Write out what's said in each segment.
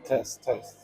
Test, test.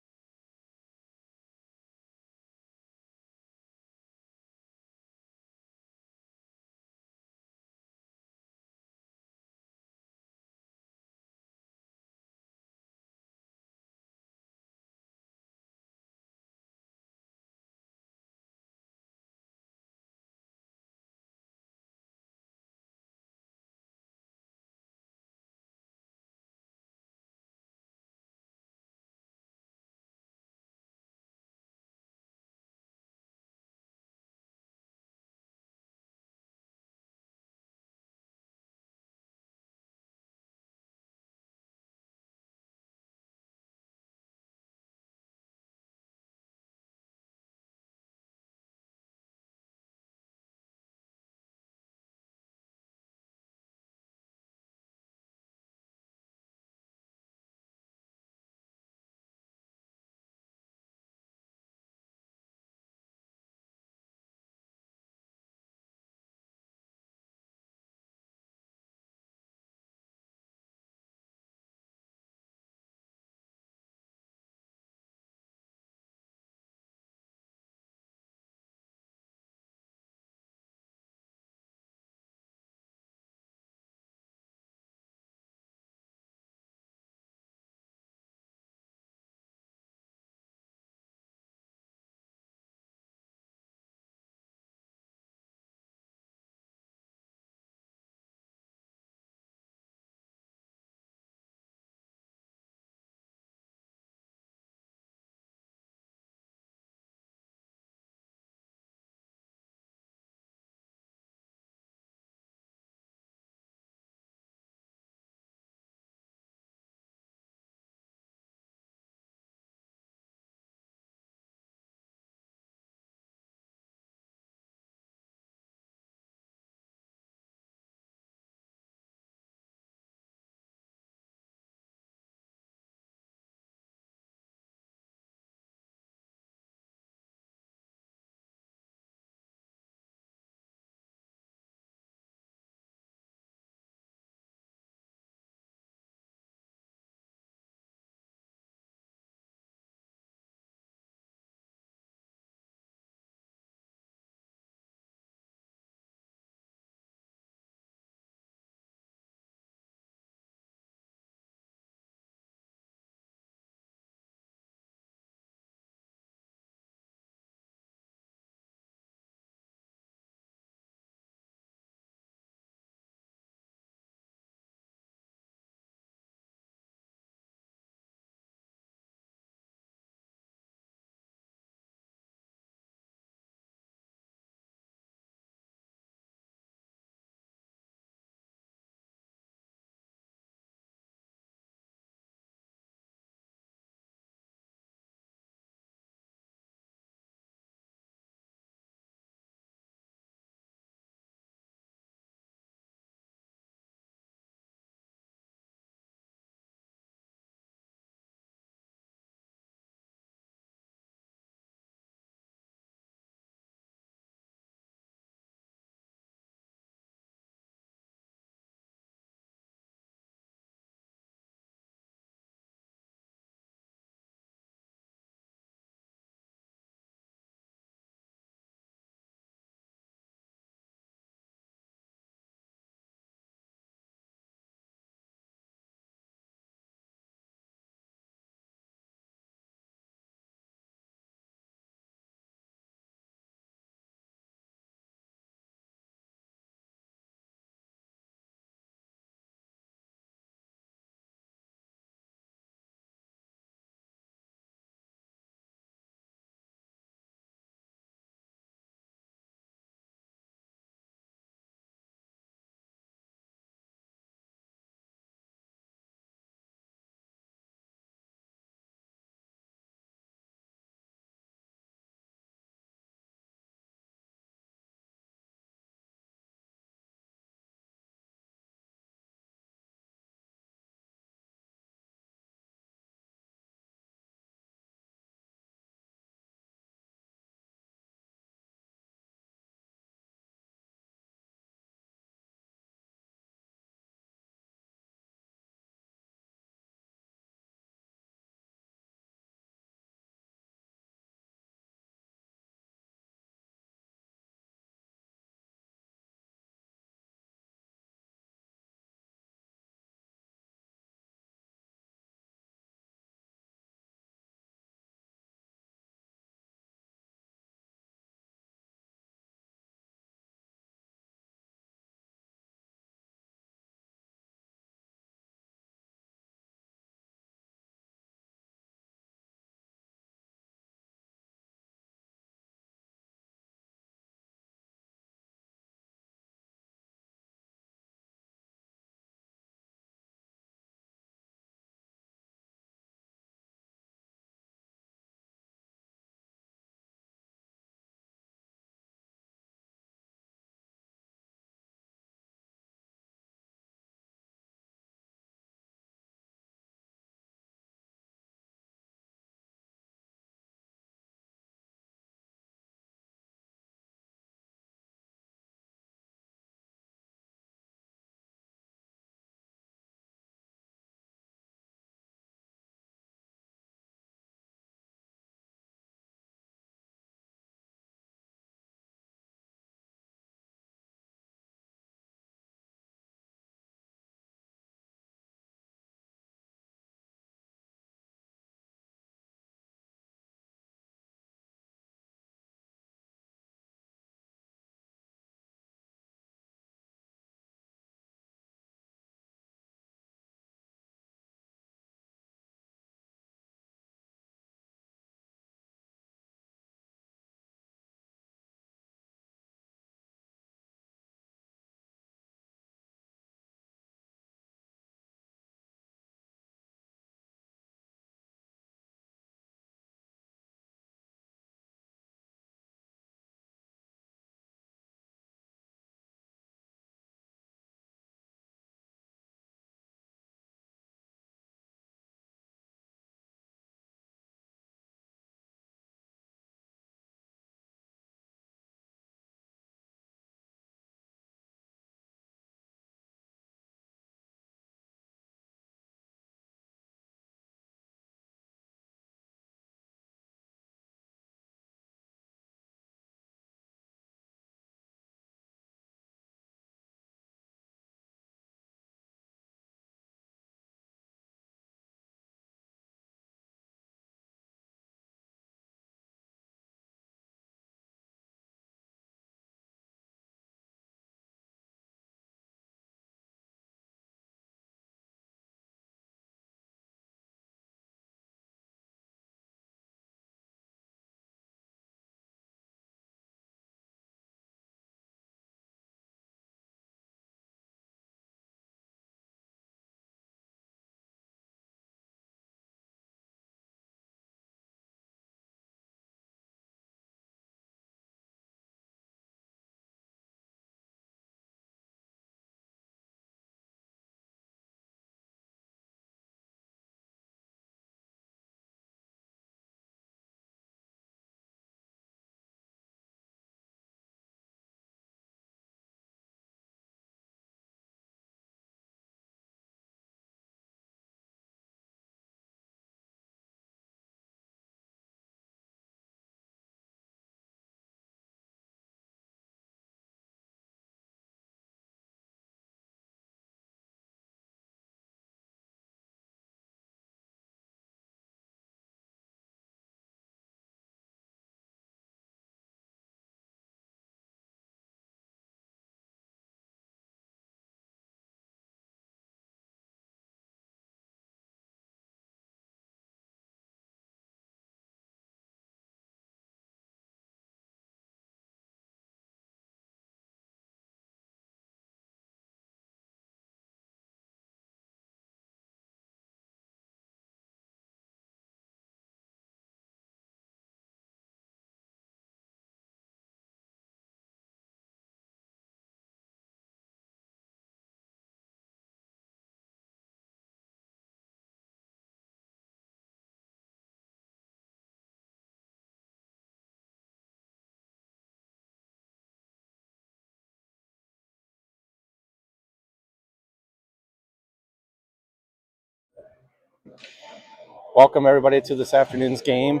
Welcome everybody to this afternoon's game.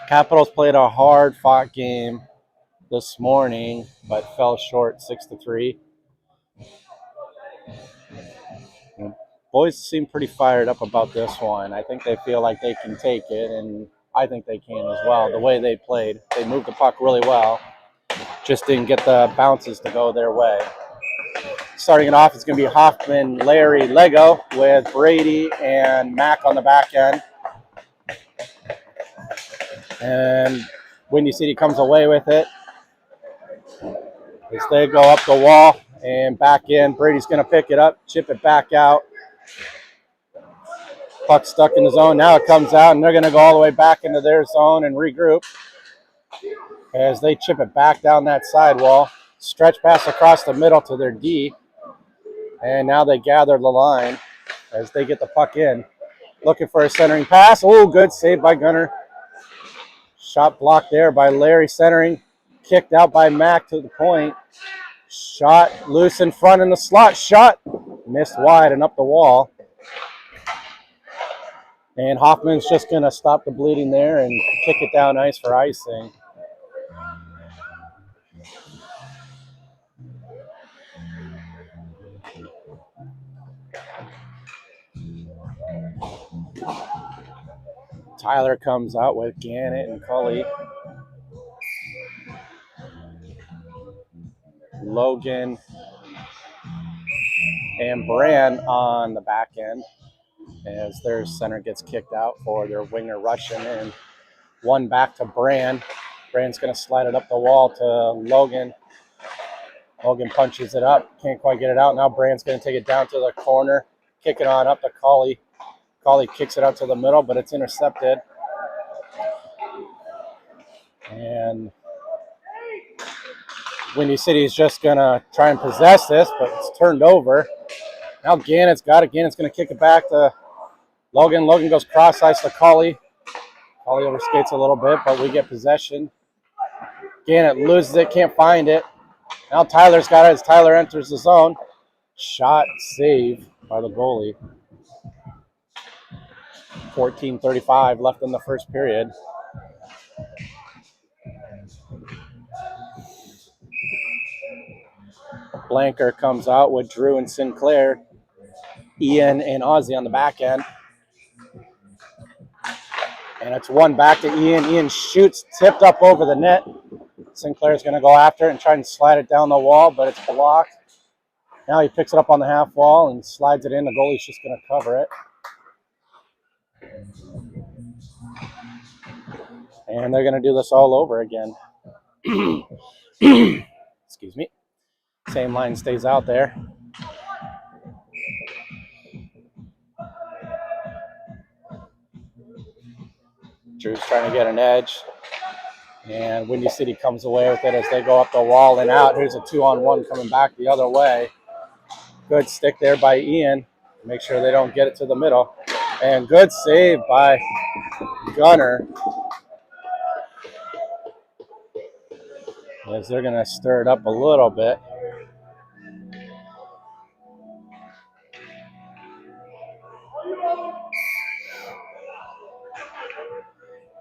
Capitals played a hard-fought game this morning, but fell short 6-3. Boys seem pretty fired up about this one. I think they feel like they can take it, and I think they can as well. The way they played, they moved the puck really well, just didn't get the bounces to go their way. Starting it off, it's going to be Hoffman, Larry, Lego with Brady and Mac on the back end. And Windy City comes away with it as they go up the wall and back in. Brady's going to pick it up, chip it back out. Puck stuck in the zone. Now it comes out, and they're going to go all the way back into their zone and regroup as they chip it back down that sidewall. Stretch pass across the middle to their D, and now they gather the line as they get the puck in. Looking for a centering pass. Oh, good save by Gunner. Shot blocked there by Larry centering. Kicked out by Mac to the point. Shot loose in front in the slot. Shot missed wide and up the wall. And Hoffman's just going to stop the bleeding there and kick it down ice for icing. Tyler comes out with Gannett and Cully. Logan and Brand on the back end as their center gets kicked out for their winger rushing in. One back to Brand. Brand's going to slide it up the wall to Logan. Logan punches it up. Can't quite get it out. Now Brand's going to take it down to the corner. Kick it on up to Cully. Cully kicks it out to the middle, but it's intercepted. And Windy City is just going to try and possess this, but it's turned over. Now Gannett's got it. Gannett's going to kick it back to Logan. Logan goes cross ice to Cully. Cully overskates a little bit, but we get possession. Gannett loses it, can't find it. Now Tyler's got it as Tyler enters the zone. Shot save by the goalie. 14:35 left in the first period. Blanker comes out with Drew and Sinclair. Ian and Ozzy on the back end. And it's one back to Ian. Ian shoots, tipped up over the net. Sinclair's going to go after it and try and slide it down the wall, but it's blocked. Now he picks it up on the half wall and slides it in. The goalie's just going to cover it. And they're going to do this all over again. Excuse me. Same line stays out there. Drew's trying to get an edge. And Windy City comes away with it as they go up the wall and out. Here's a 2-on-1 coming back the other way. Good stick there by Ian. Make sure they don't get it to the middle. And good save by Gunner. As they're going to stir it up a little bit.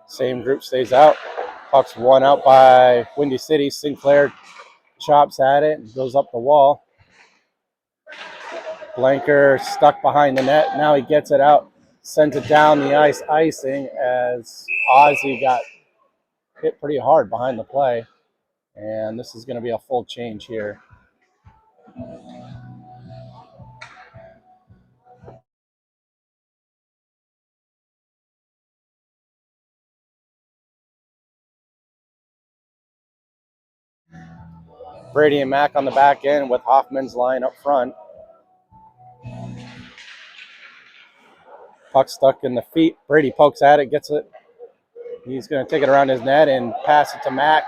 Same group stays out. Puck's one out by Windy City. Sinclair chops at it and goes up the wall. Blanker stuck behind the net. Now he gets it out. Sends it down the ice, icing as Ozzy got hit pretty hard behind the play. And this is going to be a full change here. Brady and Mac on the back end with Hoffman's line up front. Puck stuck in the feet. Brady pokes at it, gets it. He's going to take it around his net and pass it to Mac.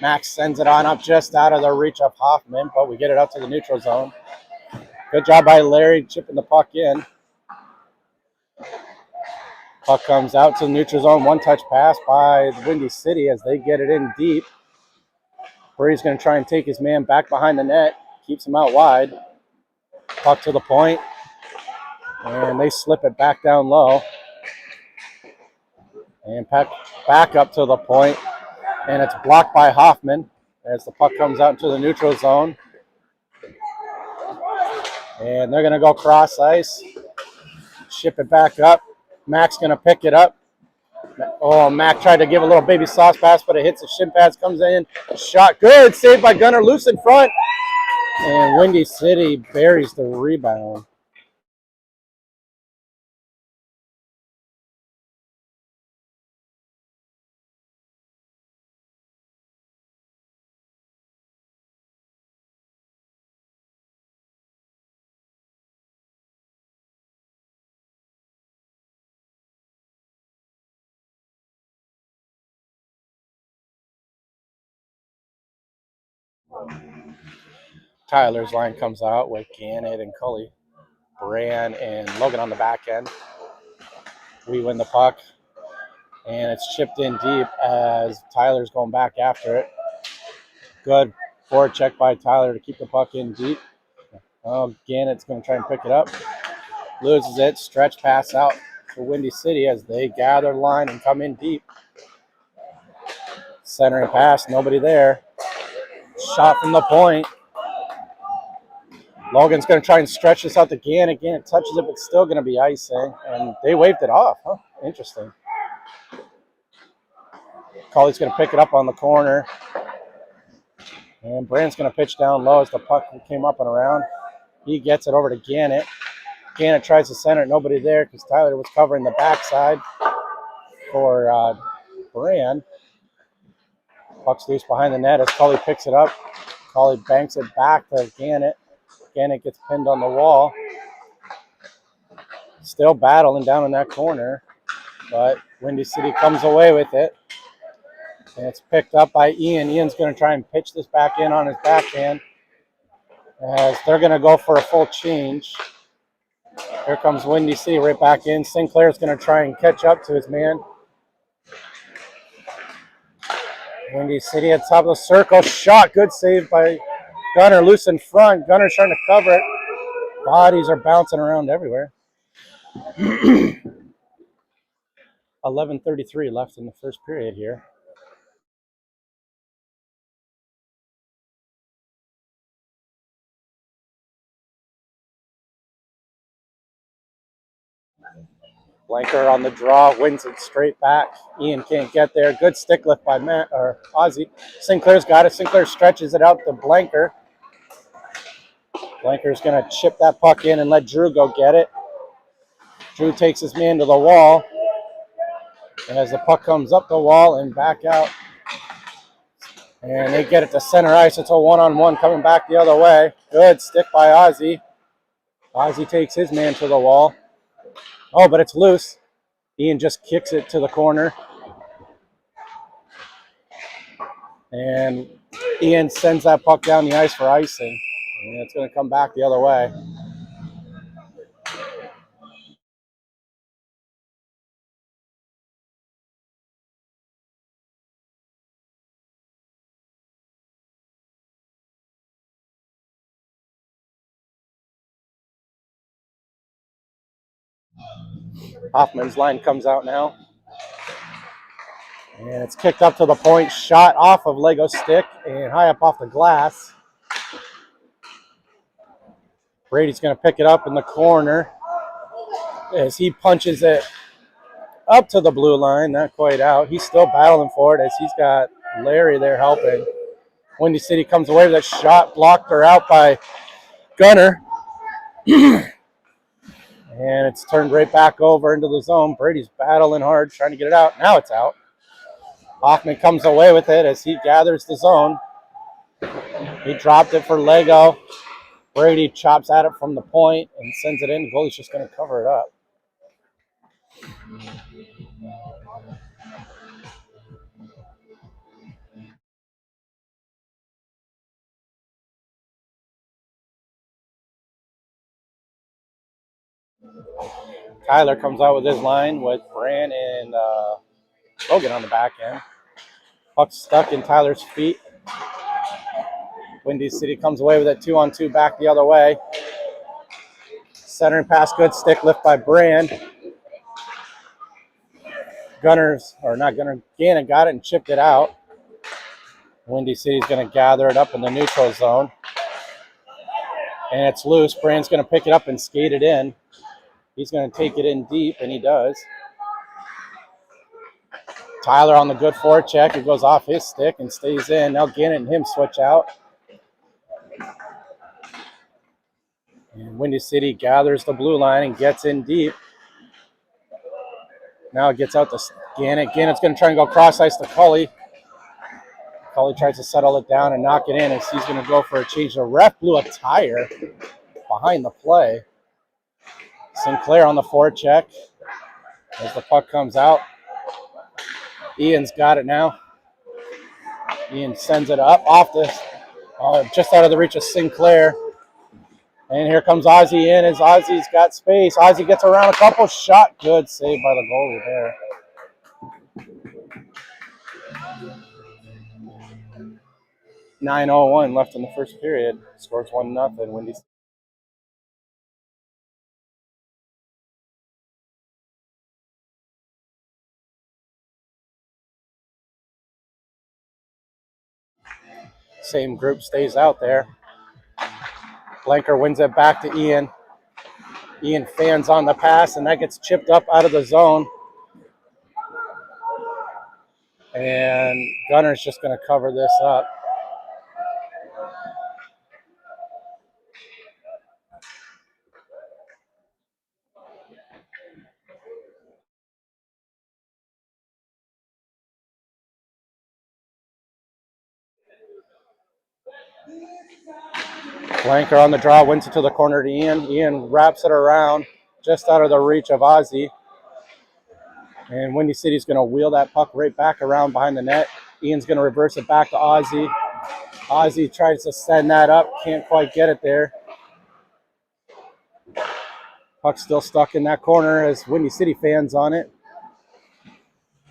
Mac sends it on up just out of the reach of Hoffman, but we get it out to the neutral zone. Good job by Larry chipping the puck in. Puck comes out to the neutral zone. One-touch pass by Windy City as they get it in deep. Brady's going to try and take his man back behind the net. Keeps him out wide. Puck to the point. And they slip it back down low. And back up to the point. And it's blocked by Hoffman as the puck comes out into the neutral zone. And they're going to go cross ice. Ship it back up. Mac's going to pick it up. Oh, Mac tried to give a little baby sauce pass, but it hits the shin pads, comes in. Shot good. Saved by Gunner. Loose in front. And Windy City buries the rebound. Tyler's line comes out with Gannett and Cully, Bran and Logan on the back end. We win the puck, and it's chipped in deep as Tyler's going back after it. Good forward check by Tyler to keep the puck in deep. Gannett's going to try and pick it up. Loses it. Stretch pass out to Windy City as they gather line and come in deep. Centering pass, nobody there. Shot from the point. Logan's going to try and stretch this out to Gannett. Gannett touches it, but still going to be icing. And they waved it off. Huh? Interesting. Colley's going to pick it up on the corner. And Brand's going to pitch down low as the puck came up and around. He gets it over to Gannett. Gannett tries to center it. Nobody there because Tyler was covering the backside for Brand. Puck's loose behind the net as Colley picks it up. Colley banks it back to Gannett. Gannett gets pinned on the wall. Still battling down in that corner, but Windy City comes away with it. And it's picked up by Ian. Ian's going to try and pitch this back in on his backhand as they're going to go for a full change. Here comes Windy City right back in. Sinclair's going to try and catch up to his man. Windy City at top of the circle. Shot. Good save by Gunner. Loose in front. Gunner's trying to cover it. Bodies are bouncing around everywhere. 11:33 left in the first period here. Blanker on the draw, wins it straight back. Ian can't get there. Good stick lift by Matt or Ozzy. Sinclair's got it. Sinclair stretches it out to Blanker. Blanker's going to chip that puck in and let Drew go get it. Drew takes his man to the wall. And as the puck comes up the wall and back out. And they get it to center ice. It's a one-on-one coming back the other way. Good stick by Ozzy. Ozzy takes his man to the wall. Oh, but it's loose. Ian just kicks it to the corner. And Ian sends that puck down the ice for icing. And it's going to come back the other way. Hoffman's line comes out now. And it's kicked up to the point, shot off of Lego stick and high up off the glass. Brady's going to pick it up in the corner as he punches it up to the blue line, not quite out. He's still battling for it as he's got Larry there helping. Windy City comes away with that shot, blocked or out by Gunner. And it's turned right back over into the zone. Brady's battling hard, trying to get it out. Now it's out. Hoffman comes away with it as he gathers the zone. He dropped it for Lego. Brady chops at it from the point and sends it in. The goalie's just going to cover it up. Tyler comes out with his line with Bran and Logan on the back end. Puck stuck in Tyler's feet. Windy City comes away with it 2-on-2 back the other way. Centering pass, good stick lift by Brand. Gannon got it and chipped it out. Windy City's going to gather it up in the neutral zone. And it's loose. Brand's going to pick it up and skate it in. He's going to take it in deep, and he does. Tyler on the good forecheck. It goes off his stick and stays in. Now Gannon and him switch out. And Windy City gathers the blue line and gets in deep. Now it gets out to Gannon. Gannon's going to try and go cross ice to Cully. Cully tries to settle it down and knock it in as he's going to go for a change. The ref blew a tire behind the play. Sinclair on the forecheck as the puck comes out. Ian's got it now. Ian sends it up off this, just out of the reach of Sinclair. And here comes Ozzy in as Ozzy's got space. Ozzy gets around a couple, shot good, saved by the goalie there. .9:01 left in the first period. Scores 1-0. Windy. Same group stays out there. Blanker wins it back to Ian. Ian fans on the pass, and that gets chipped up out of the zone. And Gunner's just going to cover this up. Blanker on the draw, wins it to the corner to Ian. Ian wraps it around just out of the reach of Ozzy. And Windy City's going to wheel that puck right back around behind the net. Ian's going to reverse it back to Ozzy. Ozzy tries to send that up, can't quite get it there. Puck's still stuck in that corner as Windy City fans on it.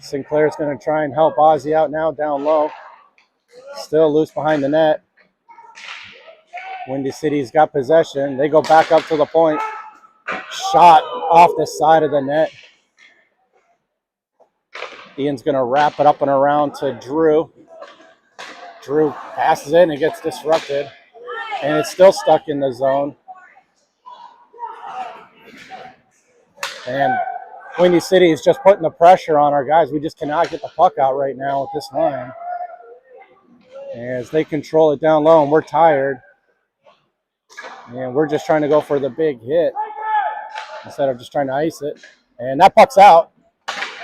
Sinclair's going to try and help Ozzy out now down low. Still loose behind the net. Windy City's got possession. They go back up to the point. Shot off the side of the net. Ian's going to wrap it up and around to Drew. Drew passes it and it gets disrupted. And it's still stuck in the zone. And Windy City is just putting the pressure on our guys. We just cannot get the puck out right now with this line. As they control it down low, and we're tired. And we're just trying to go for the big hit instead of just trying to ice it. And that puck's out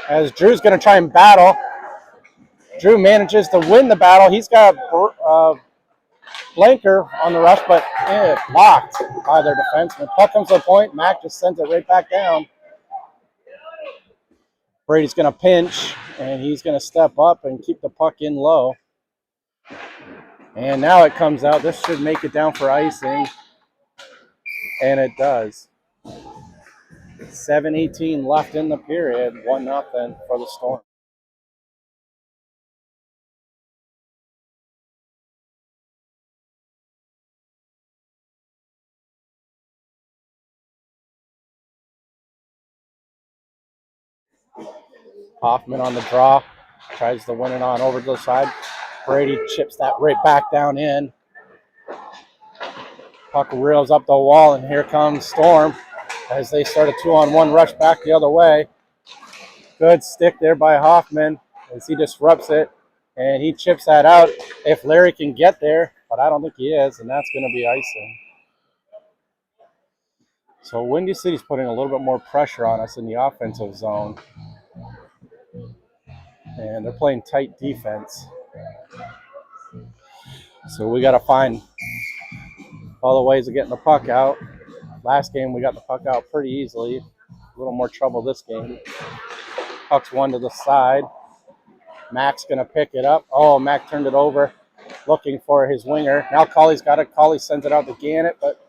as Drew's going to try and battle. Drew manages to win the battle. He's got Blanker on the rush, but blocked by their defenseman. Puck comes to the point. Mac just sends it right back down. Brady's going to pinch, and he's going to step up and keep the puck in low. And now it comes out. This should make it down for icing. And it does. 7:18 left in the period. 1-0 for the Storm. Hoffman on the draw. Tries to win it on over to the side. Brady chips that right back down in. Puck reels up the wall, and here comes Storm as they start a 2-on-1 rush back the other way. Good stick there by Hoffman as he disrupts it, and he chips that out if Larry can get there, but I don't think he is, and that's going to be icing. So Windy City's putting a little bit more pressure on us in the offensive zone, and they're playing tight defense. So we got to find all the ways of getting the puck out. Last game, we got the puck out pretty easily. A little more trouble this game. Puck's one to the side. Mac's going to pick it up. Oh, Mac turned it over, looking for his winger. Now Colley's got it. Colley sends it out to Gannett, but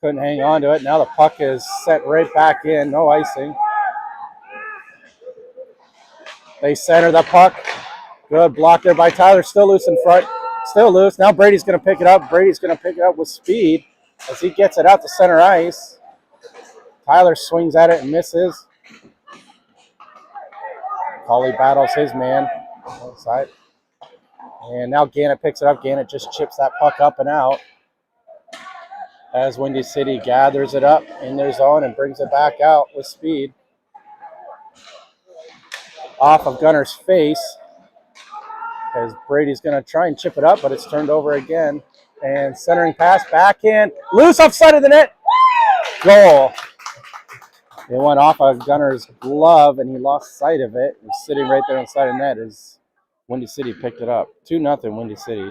couldn't hang on to it. Now the puck is set right back in. No icing. They center the puck. Good block there by Tyler. Still loose in front. Still loose. Now Brady's going to pick it up. Brady's going to pick it up with speed as he gets it out to center ice. Tyler swings at it and misses. Colley battles his man outside. And now Gannett picks it up. Gannett just chips that puck up and out as Windy City gathers it up in their zone and brings it back out with speed. Off of Gunner's face as Brady's going to try and chip it up, but it's turned over again. And centering pass, backhand, loose offside of the net. Goal. It went off of Gunner's glove, and he lost sight of it. It was sitting right there inside the net as Windy City picked it up. 2-0 Windy City.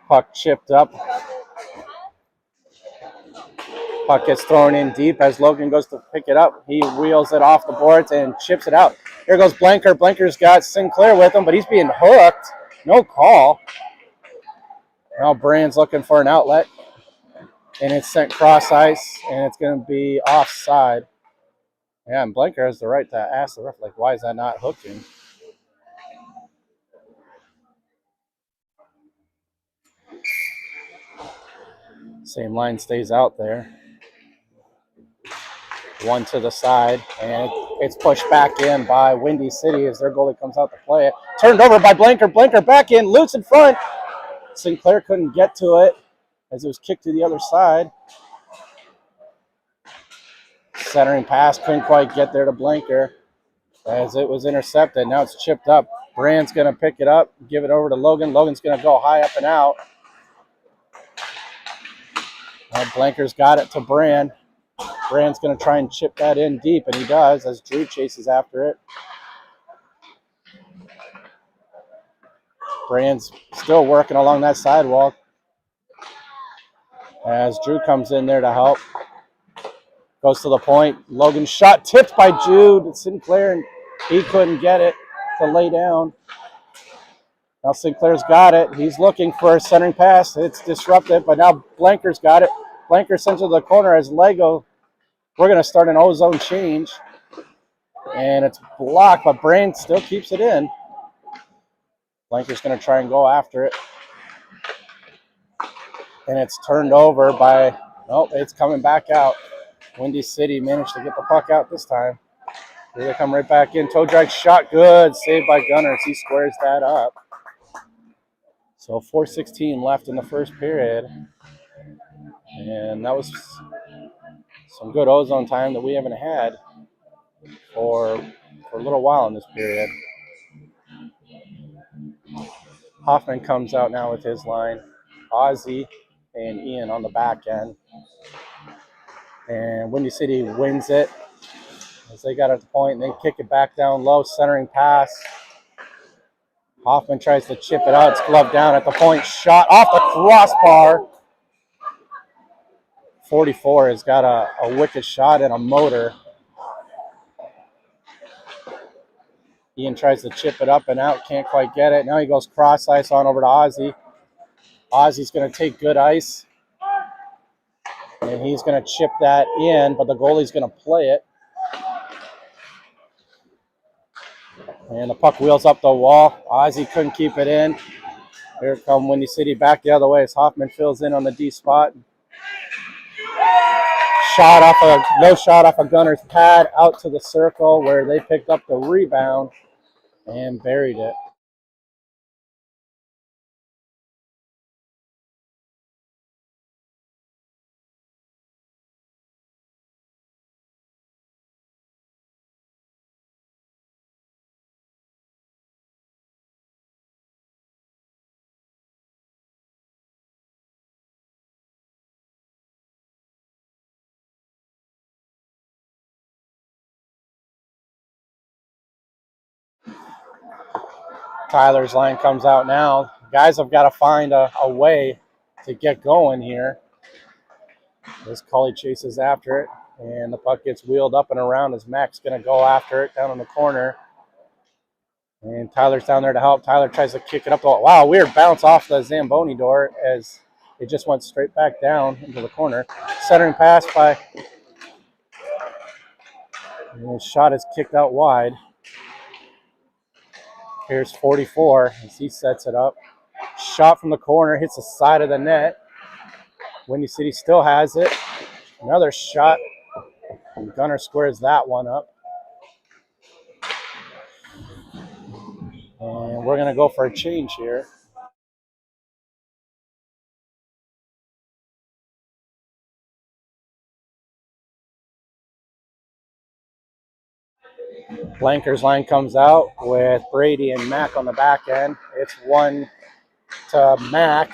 Puck chipped up. Puck gets thrown in deep as Logan goes to pick it up. He wheels it off the boards and chips it out. Here goes Blanker. Blanker's got Sinclair with him, but he's being hooked. No call. Now Brand's looking for an outlet. And it's sent cross ice, and it's going to be offside. Yeah, and Blanker has the right to ask the ref, like, why is that not hooking? Same line stays out there. One to the side, and it's pushed back in by Windy City as their goalie comes out to play it. Turned over by Blanker. Blanker back in, loose in front. Sinclair couldn't get to it as it was kicked to the other side. Centering pass, couldn't quite get there to Blanker as it was intercepted. Now it's chipped up. Brand's going to pick it up, give it over to Logan. Logan's going to go high up and out. Blanker's got it to Brand. Brand's going to try and chip that in deep, and he does as Drew chases after it. Brand's still working along that sidewalk as Drew comes in there to help. Goes to the point. Logan's shot tipped by Jude Sinclair, and he couldn't get it to lay down. Now Sinclair's got it. He's looking for a centering pass. It's disrupted, but now Blanker's got it. Blanker sends it to the corner as Lego. We're going to start an O-zone change. And it's blocked, but Brand still keeps it in. Blanker's going to try and go after it. And it's turned over by, nope, it's coming back out. Windy City managed to get the puck out this time. Here they come right back in. Toe drag shot, good. Saved by Gunners. He squares that up. So 4:16 left in the first period. And that was some good O-zone time that we haven't had for a little while in this period. Hoffman comes out now with his line. Ozzy and Ian on the back end. And Windy City wins it as they got at the point, and they kick it back down low, centering pass. Hoffman tries to chip it out. It's gloved down at the point. Shot off the crossbar. 44 has got a wicked shot and a motor. Ian tries to chip it up and out. Can't quite get it. Now he goes cross ice on over to Ozzy. Ozzy's going to take good ice. And he's going to chip that in, but the goalie's going to play it. And the puck wheels up the wall. Ozzy couldn't keep it in. Here come Windy City back the other way as Hoffman fills in on the D spot. No shot off a Gunner's pad out to the circle where they picked up the rebound and buried it. Tyler's line comes out now. Guys have got to find a way to get going here. As Cully chases after it, and the puck gets wheeled up and around as Mac's going to go after it down in the corner. And Tyler's down there to help. Tyler tries to kick it up. Wow, weird bounce off the Zamboni door as it just went straight back down into the corner. Centering pass by. And his shot is kicked out wide. Here's 44 as he sets it up. Shot from the corner, hits the side of the net. Windy City still has it. Another shot. And Gunner squares that one up. And we're going to go for a change here. Blanker's line comes out with Brady and Mack on the back end. It's one to Mack.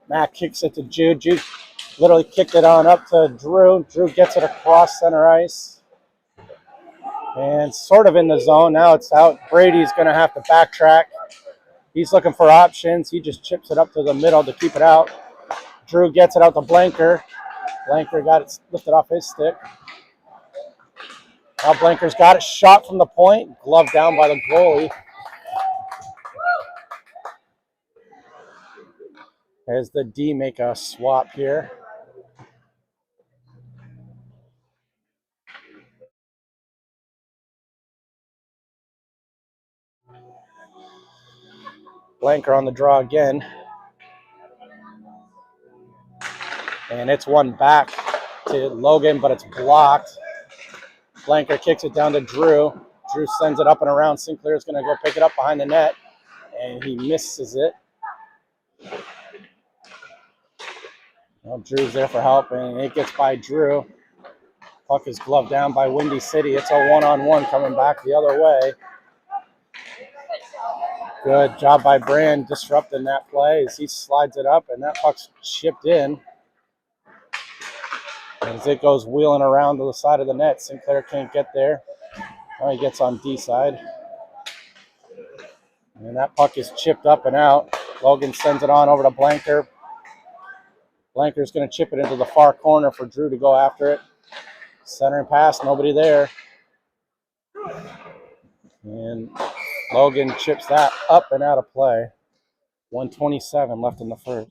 Mack kicks it to Jude. Jude literally kicked it on up to Drew. Drew gets it across center ice. And sort of in the zone. Now it's out. Brady's going to have to backtrack. He's looking for options. He just chips it up to the middle to keep it out. Drew gets it out to Blanker. Blanker got it lifted off his stick. Now Blanker's got it. Shot from the point. Glove down by the goalie. As the D make a swap here. Blanker on the draw again. And it's one back to Logan, but it's blocked. Blanker kicks it down to Drew. Drew sends it up and around. Sinclair's going to go pick it up behind the net. And he misses it. Well, Drew's there for help, and it gets by Drew. Puck is gloved down by Windy City. It's a one-on-one coming back the other way. Good job by Brand disrupting that play as he slides it up, and that puck's chipped in. As it goes wheeling around to the side of the net, Sinclair can't get there. Well, he gets on D side. And that puck is chipped up and out. Logan sends it on over to Blanker. Blanker's going to chip it into the far corner for Drew to go after it. Centering pass, nobody there. And Logan chips that up and out of play. 1:27 left in the first.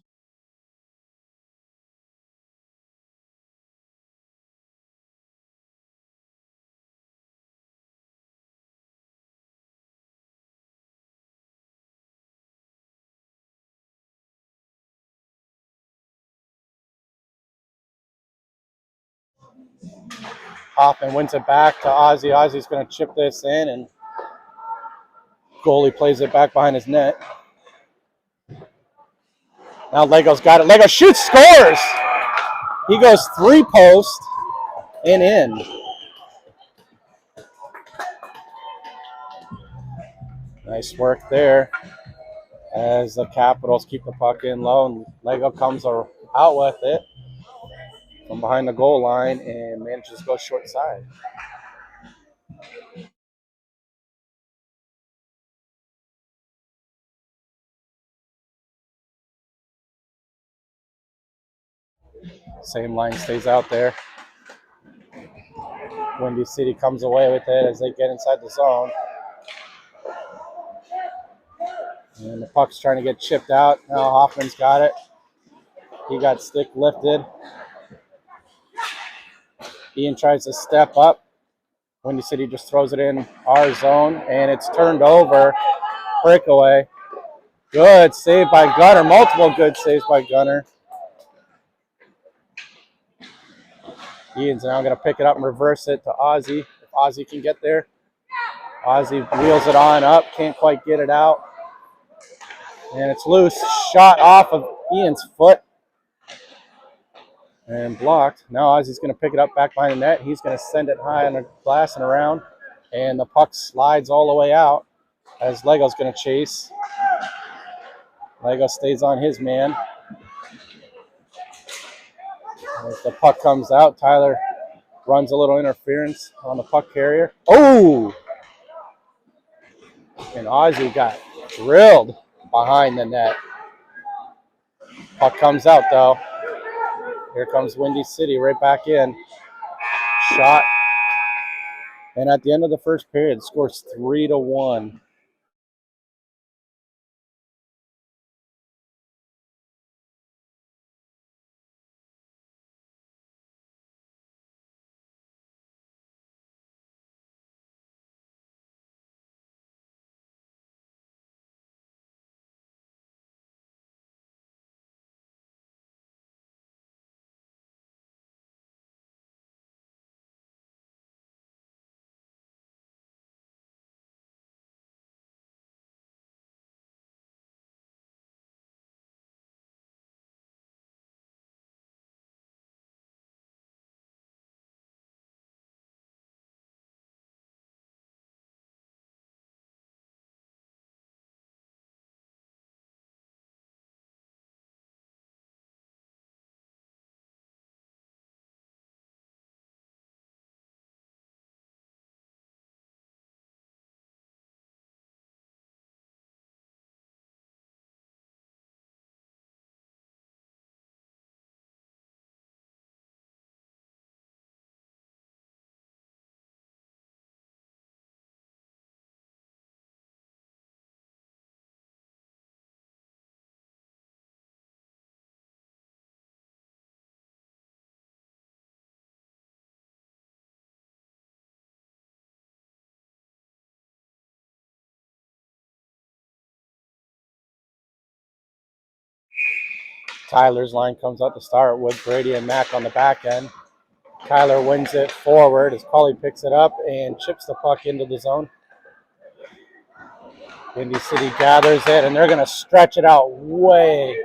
Hoffman wins it back to Ozzy. Ozzy's going to chip this in, and goalie plays it back behind his net. Now Lego's got it. Lego shoots, scores! He goes 3-post and in. Nice work there as the Capitals keep the puck in low, and Lego comes out with it from behind the goal line and manages to go short side. Same line stays out there. Windy City comes away with it as they get inside the zone. And the puck's trying to get chipped out. Now Hoffman's got it. He got stick lifted. Ian tries to step up. Windy City just throws it in our zone, and it's turned over. Breakaway. Good save by Gunner. Multiple good saves by Gunner. Ian's now going to pick it up and reverse it to Ozzy. If Ozzy can get there. Ozzy wheels it on up. Can't quite get it out. And it's loose. Shot off of Ian's foot. And blocked. Now Ozzy's going to pick it up back behind the net. He's going to send it high on the glass and around. And the puck slides all the way out as Lego's going to chase. Lego stays on his man. As the puck comes out, Tyler runs a little interference on the puck carrier. Oh! And Ozzy got drilled behind the net. Puck comes out, though. Here comes Windy City right back in. Shot. And at the end of the first period, the score's 3-1. Tyler's line comes out to start with Brady and Mack on the back end. Kyler wins it forward as Cully picks it up and chips the puck into the zone. Windy City gathers it, and they're going to stretch it out way.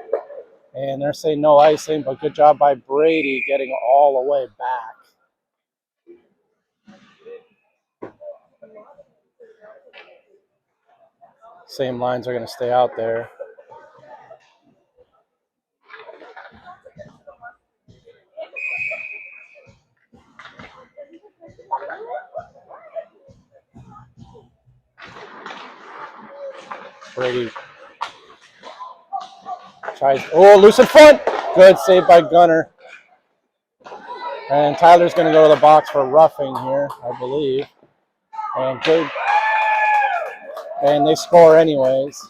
And they're saying no icing, but good job by Brady getting all the way back. Same lines are going to stay out there. Brady tries, loose in front. Good save by Gunner. And Tyler's going to go to the box for roughing here, I believe. And good. And they score anyways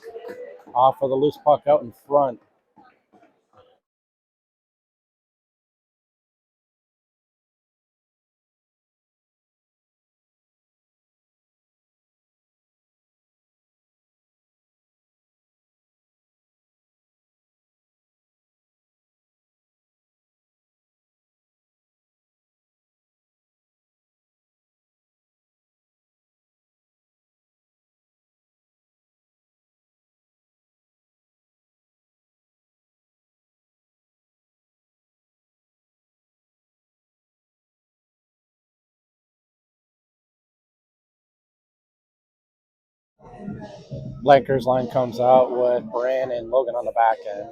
off of the loose puck out in front. Blanker's line comes out with Bran and Logan on the back end.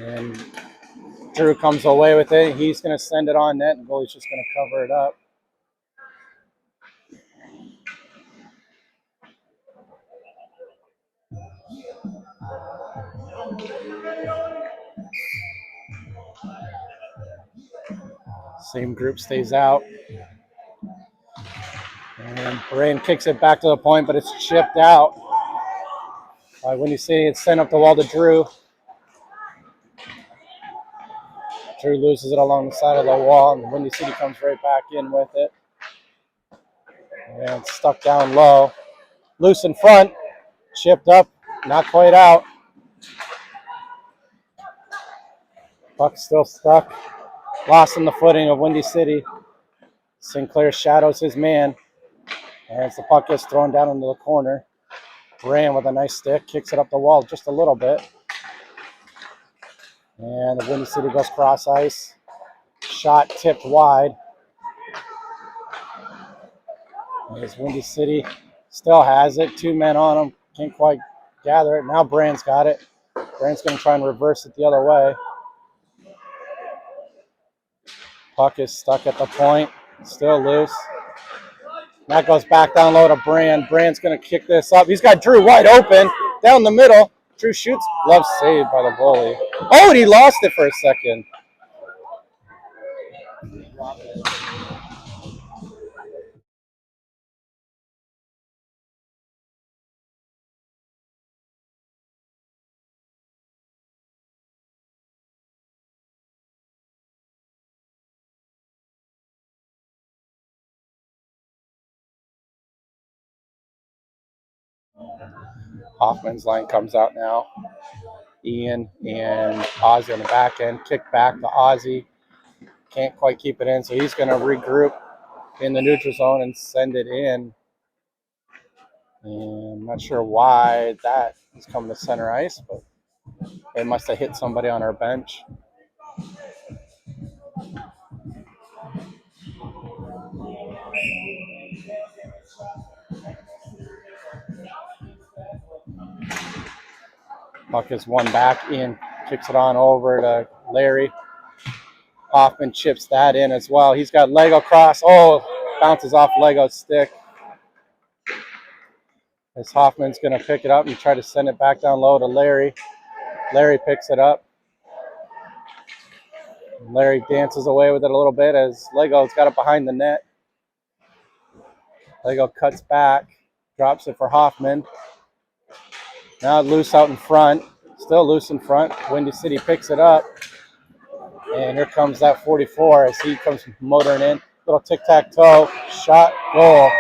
And Drew comes away with it. He's going to send it on net, and the goalie's just going to cover it up. Same group stays out. And Bran kicks it back to the point, but it's chipped out. When you see it's sent up the wall to Drew. Drew loses it along the side of the wall, and Windy City comes right back in with it. And it's stuck down low. Loose in front. Chipped up. Not quite out. Puck still stuck. Lost in the footing of Windy City. Sinclair shadows his man. As the puck gets thrown down into the corner. Bran with a nice stick. Kicks it up the wall just a little bit. And the Windy City goes cross ice. Shot tipped wide. As Windy City still has it. 2 men on him. Can't quite gather it. Now Bran's got it. Bran's going to try and reverse it the other way. Puck is stuck at the point. Still loose. That goes back down low to Bran. Bran's going to kick this up. He's got Drew wide open. Down the middle. Drew shoots. Glove saved by the goalie. Oh, and he lost it for a second. Hoffman's line comes out now. Ian and Ozzy on the back end. Kick back to Ozzy. Can't quite keep it in, so he's going to regroup in the neutral zone and send it in. And I'm not sure why that is coming to center ice, but it must have hit somebody on our bench. Puck is one back. Ian kicks it on over to Larry. Hoffman chips that in as well. He's got Lego cross. Oh, bounces off Lego's stick. As Hoffman's going to pick it up and try to send it back down low to Larry. Larry picks it up. Larry dances away with it a little bit as Lego's got it behind the net. Lego cuts back, drops it for Hoffman. Now loose out in front. Still loose in front. Windy City picks it up. And here comes that 44 as he comes motoring in. Little tic-tac-toe, shot, goal.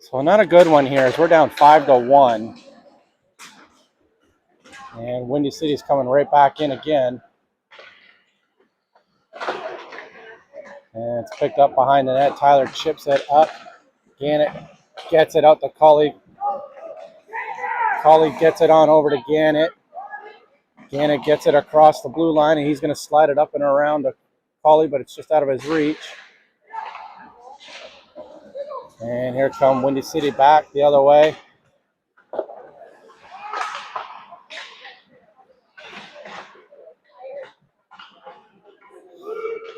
So not a good one here as we're down 5-1. And Windy City's coming right back in again. And it's picked up behind the net. Tyler chips it up. Gannett gets it out to Colley. Colley gets it on over to Gannett. Gannett gets it across the blue line, and he's going to slide it up and around to Colley, but it's just out of his reach. And here come Windy City back the other way.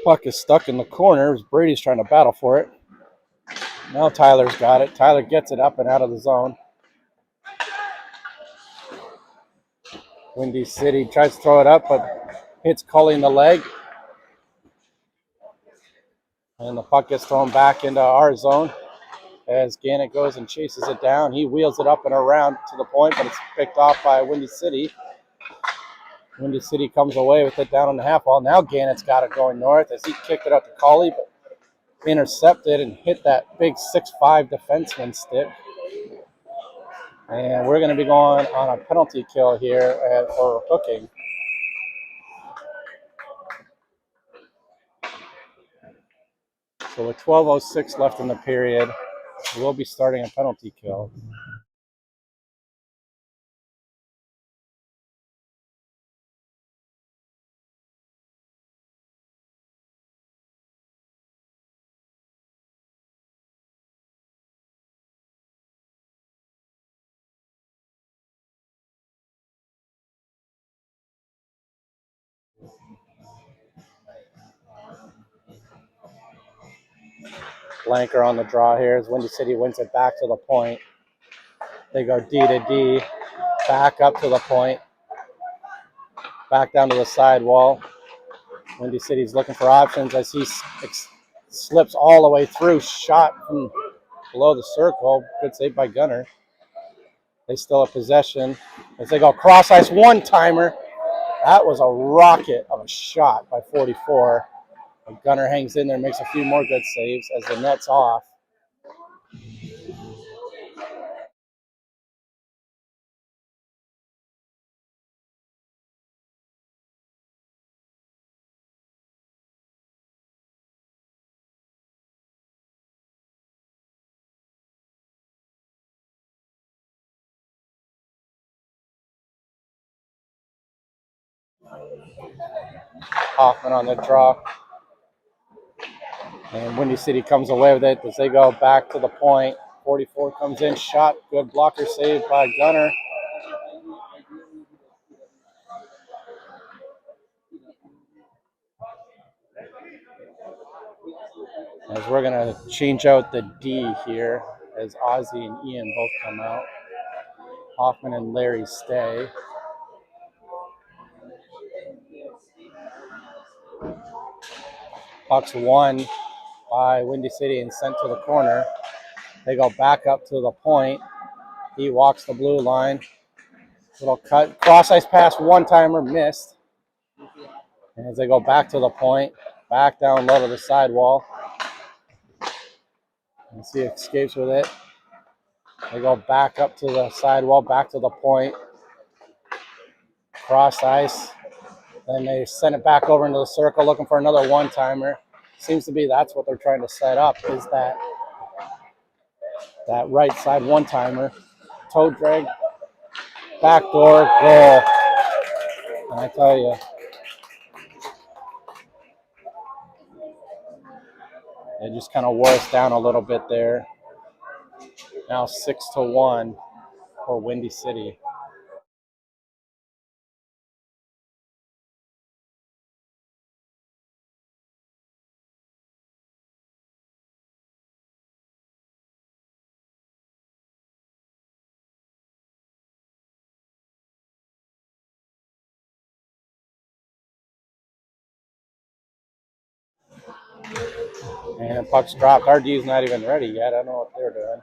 Puck is stuck in the corner. Brady's trying to battle for it. Now Tyler's got it. Tyler gets it up and out of the zone. Windy City tries to throw it up, but hits Colley in the leg. And the puck gets thrown back into our zone as Gannett goes and chases it down. He wheels it up and around to the point, but it's picked off by Windy City. Windy City comes away with it down on the half wall. Now Gannett's got it going north as he kicked it up to Colley, but intercepted and hit that big 6'5" defenseman stick. And we're going to be going on a penalty kill here for hooking. So with 12:06 left in the period, we'll be starting a penalty kill. Blanker on the draw here as Windy City wins it back to the point. They go D to D, back up to the point, back down to the sidewall. Windy City's looking for options as he slips all the way through, shot from below the circle. Good save by Gunner. They still have possession as they go cross ice, one-timer. That was a rocket of a shot by 44. And Gunner hangs in there, makes a few more good saves as the net's off. Hoffman on the draw. And Windy City comes away with it as they go back to the point. 44 comes in, shot, good blocker save by Gunner. As we're going to change out the D here as Ozzy and Ian both come out. Hoffman and Larry stay. Puck's won by Windy City and sent to the corner. They go back up to the point. He walks the blue line. Little cut, cross ice pass, one-timer, missed. And as they go back to the point, back down low to the sidewall. And see escapes with it. They go back up to the sidewall, back to the point. Cross ice. Then they send it back over into the circle looking for another one-timer. Seems to be that's what they're trying to set up is that right side one-timer. Toe drag, backdoor, goal. And I tell you, it just kind of wore us down a little bit there. Now 6-1 for Windy City. And puck's dropped. Our D's not even ready yet. I don't know what they're doing.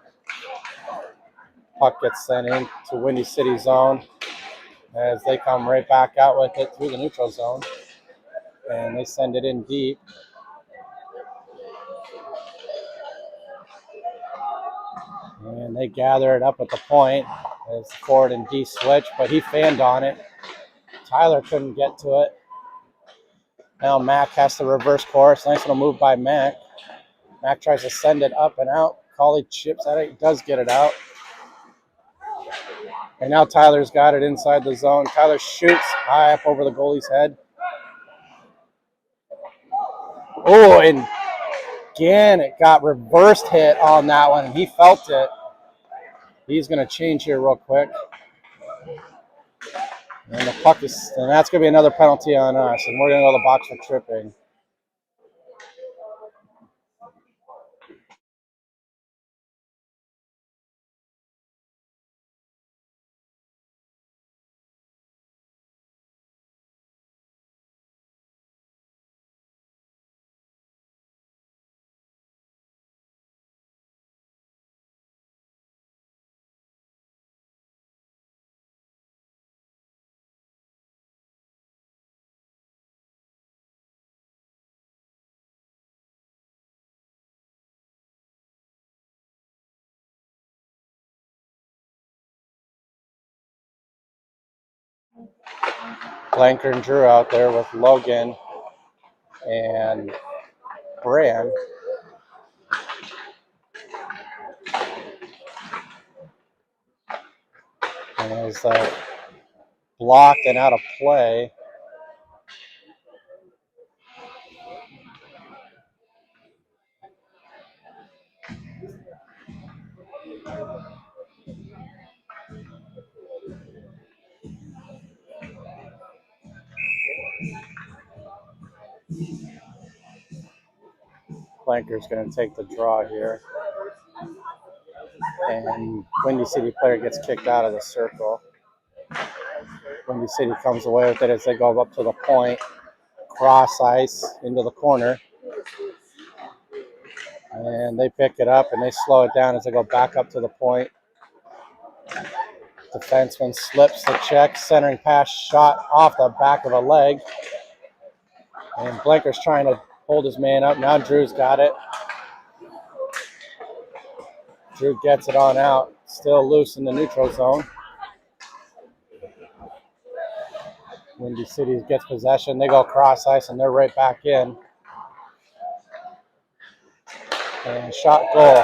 Puck gets sent in to Windy City zone as they come right back out with it through the neutral zone. And they send it in deep. And they gather it up at the point as the forward and D switch, but he fanned on it. Tyler couldn't get to it. Now Mac has to reverse course. Nice little move by Mac. Mac tries to send it up and out. Cauley chips at it. He does get it out. And now Tyler's got it inside the zone. Tyler shoots high up over the goalie's head. Oh, and again, it got reversed hit on that one, and he felt it. He's going to change here real quick. And the puck is, and that's going to be another penalty on us, and we're going to go to the box for tripping. Blanker and Drew out there with Logan and Brand. And as blocked and out of play. Blanker's going to take the draw here. And Windy City player gets kicked out of the circle. Windy City comes away with it as they go up to the point. Cross ice into the corner. And they pick it up and they slow it down as they go back up to the point. Defenseman slips the check, centering pass shot off the back of a leg. And Blanker's trying to hold his man up. Now Drew's got it. Drew gets it on out. Still loose in the neutral zone. Windy City gets possession. They go cross ice and they're right back in. And shot goal.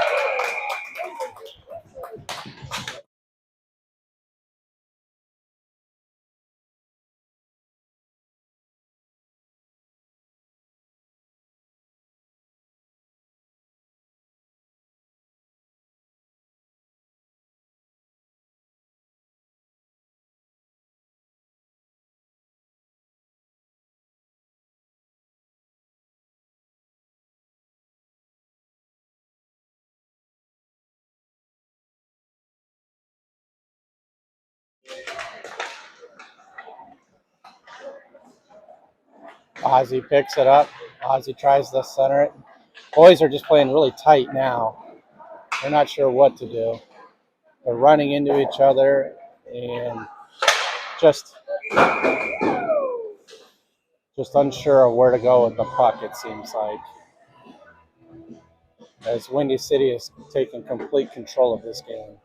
Ozzy picks it up. Ozzy tries to center it. Boys are just playing really tight now. They're not sure what to do. They're running into each other and just unsure of where to go with the puck, it seems like. As Windy City is taking complete control of this game.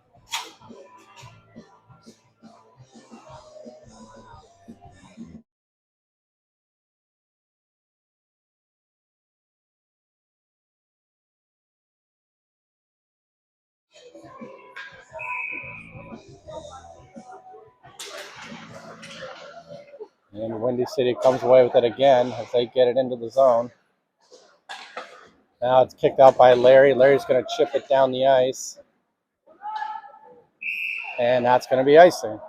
And Windy City comes away with it again as they get it into the zone. Now it's kicked out by Larry. Larry's going to chip it down the ice. And that's going to be icing.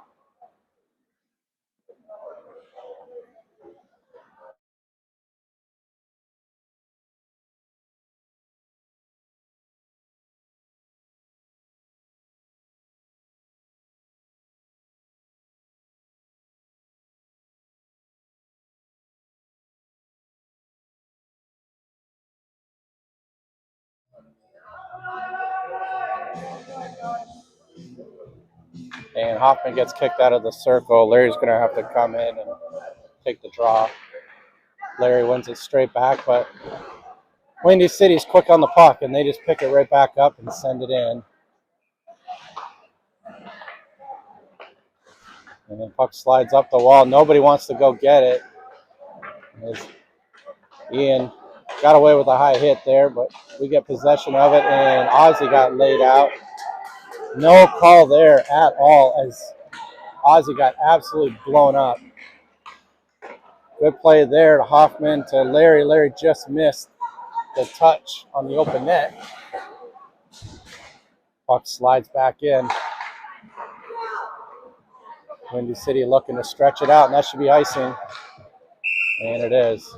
And Hoffman gets kicked out of the circle. Larry's going to have to come in and take the draw. Larry wins it straight back, but Windy City's quick on the puck, and they just pick it right back up and send it in. And then puck slides up the wall. Nobody wants to go get it. As Ian got away with a high hit there, but we get possession of it, and Ozzy got laid out. No call there at all as Ozzy got absolutely blown up. Good play there to Hoffman to Larry. Larry just missed the touch on the open net. Puck slides back in. Windy City looking to stretch it out, and that should be icing. And it is.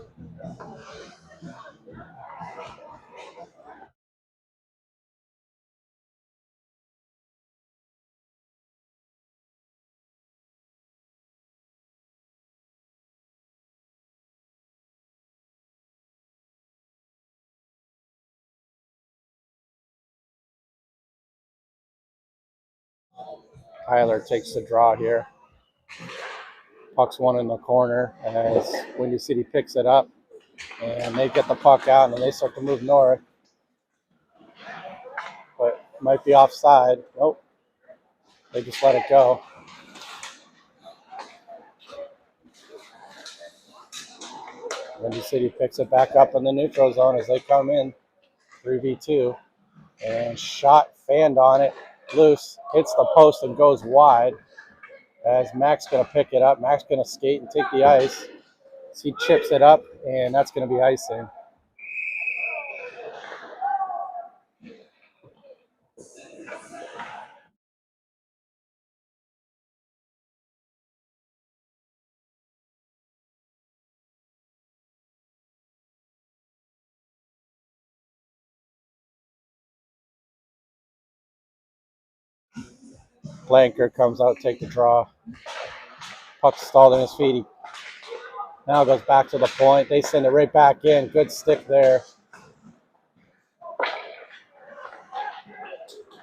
Tyler takes the draw here. Puck's one in the corner as Windy City picks it up, and they get the puck out, and they start to move north. But might be offside. Nope. They just let it go. Windy City picks it back up in the neutral zone as they come in. 3v2. And shot fanned on it. Loose. Hits the post and goes wide. As Mac's going to pick it up. Mac's going to skate and take the ice. So he chips it up, and that's going to be icing. Blanker comes out, take the draw. Puck stalled in his feet. He now goes back to the point. They send it right back in. Good stick there.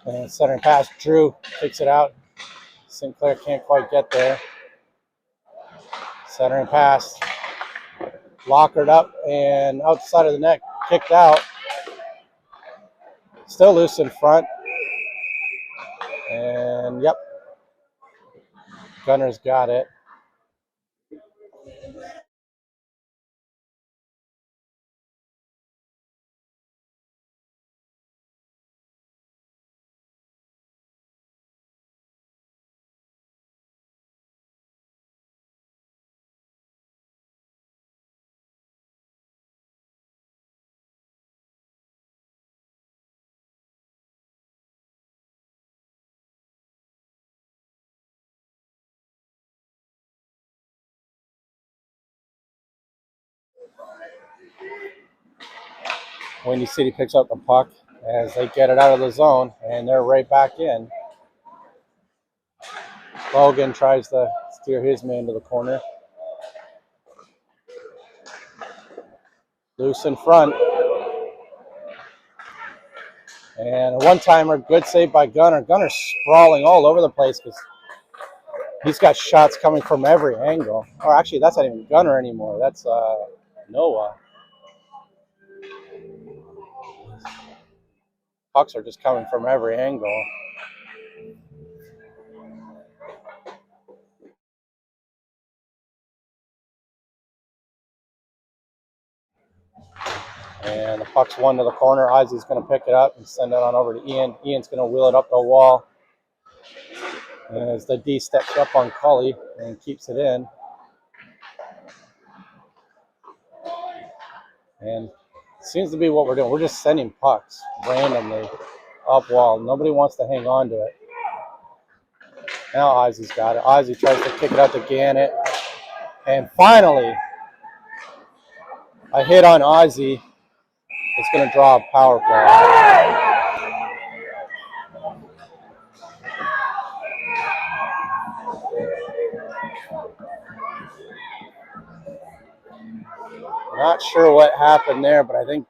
And centering pass. Drew takes it out. Sinclair can't quite get there. Centering pass. Lockered up and outside of the net. Kicked out. Still loose in front. And yep. Gunner's got it. Windy City picks up the puck as they get it out of the zone, and they're right back in. Logan tries to steer his man to the corner. Loose in front. And a one-timer, good save by Gunner. Gunner's sprawling all over the place because he's got shots coming from every angle. Or actually, that's not even Gunner anymore. That's Noah. Pucks are just coming from every angle. And the puck's one to the corner. Ozzy's going to pick it up and send it on over to Ian. Ian's going to wheel it up the wall. And as the D steps up on Cully and keeps it in. And it seems to be what we're doing. We're just sending pucks randomly up wall. Nobody wants to hang on to it. Now Ozzy's got it. Ozzy tries to kick it out to Gannett. And finally, a hit on Ozzy. It's going to draw a power play. Not sure what happened there, but I think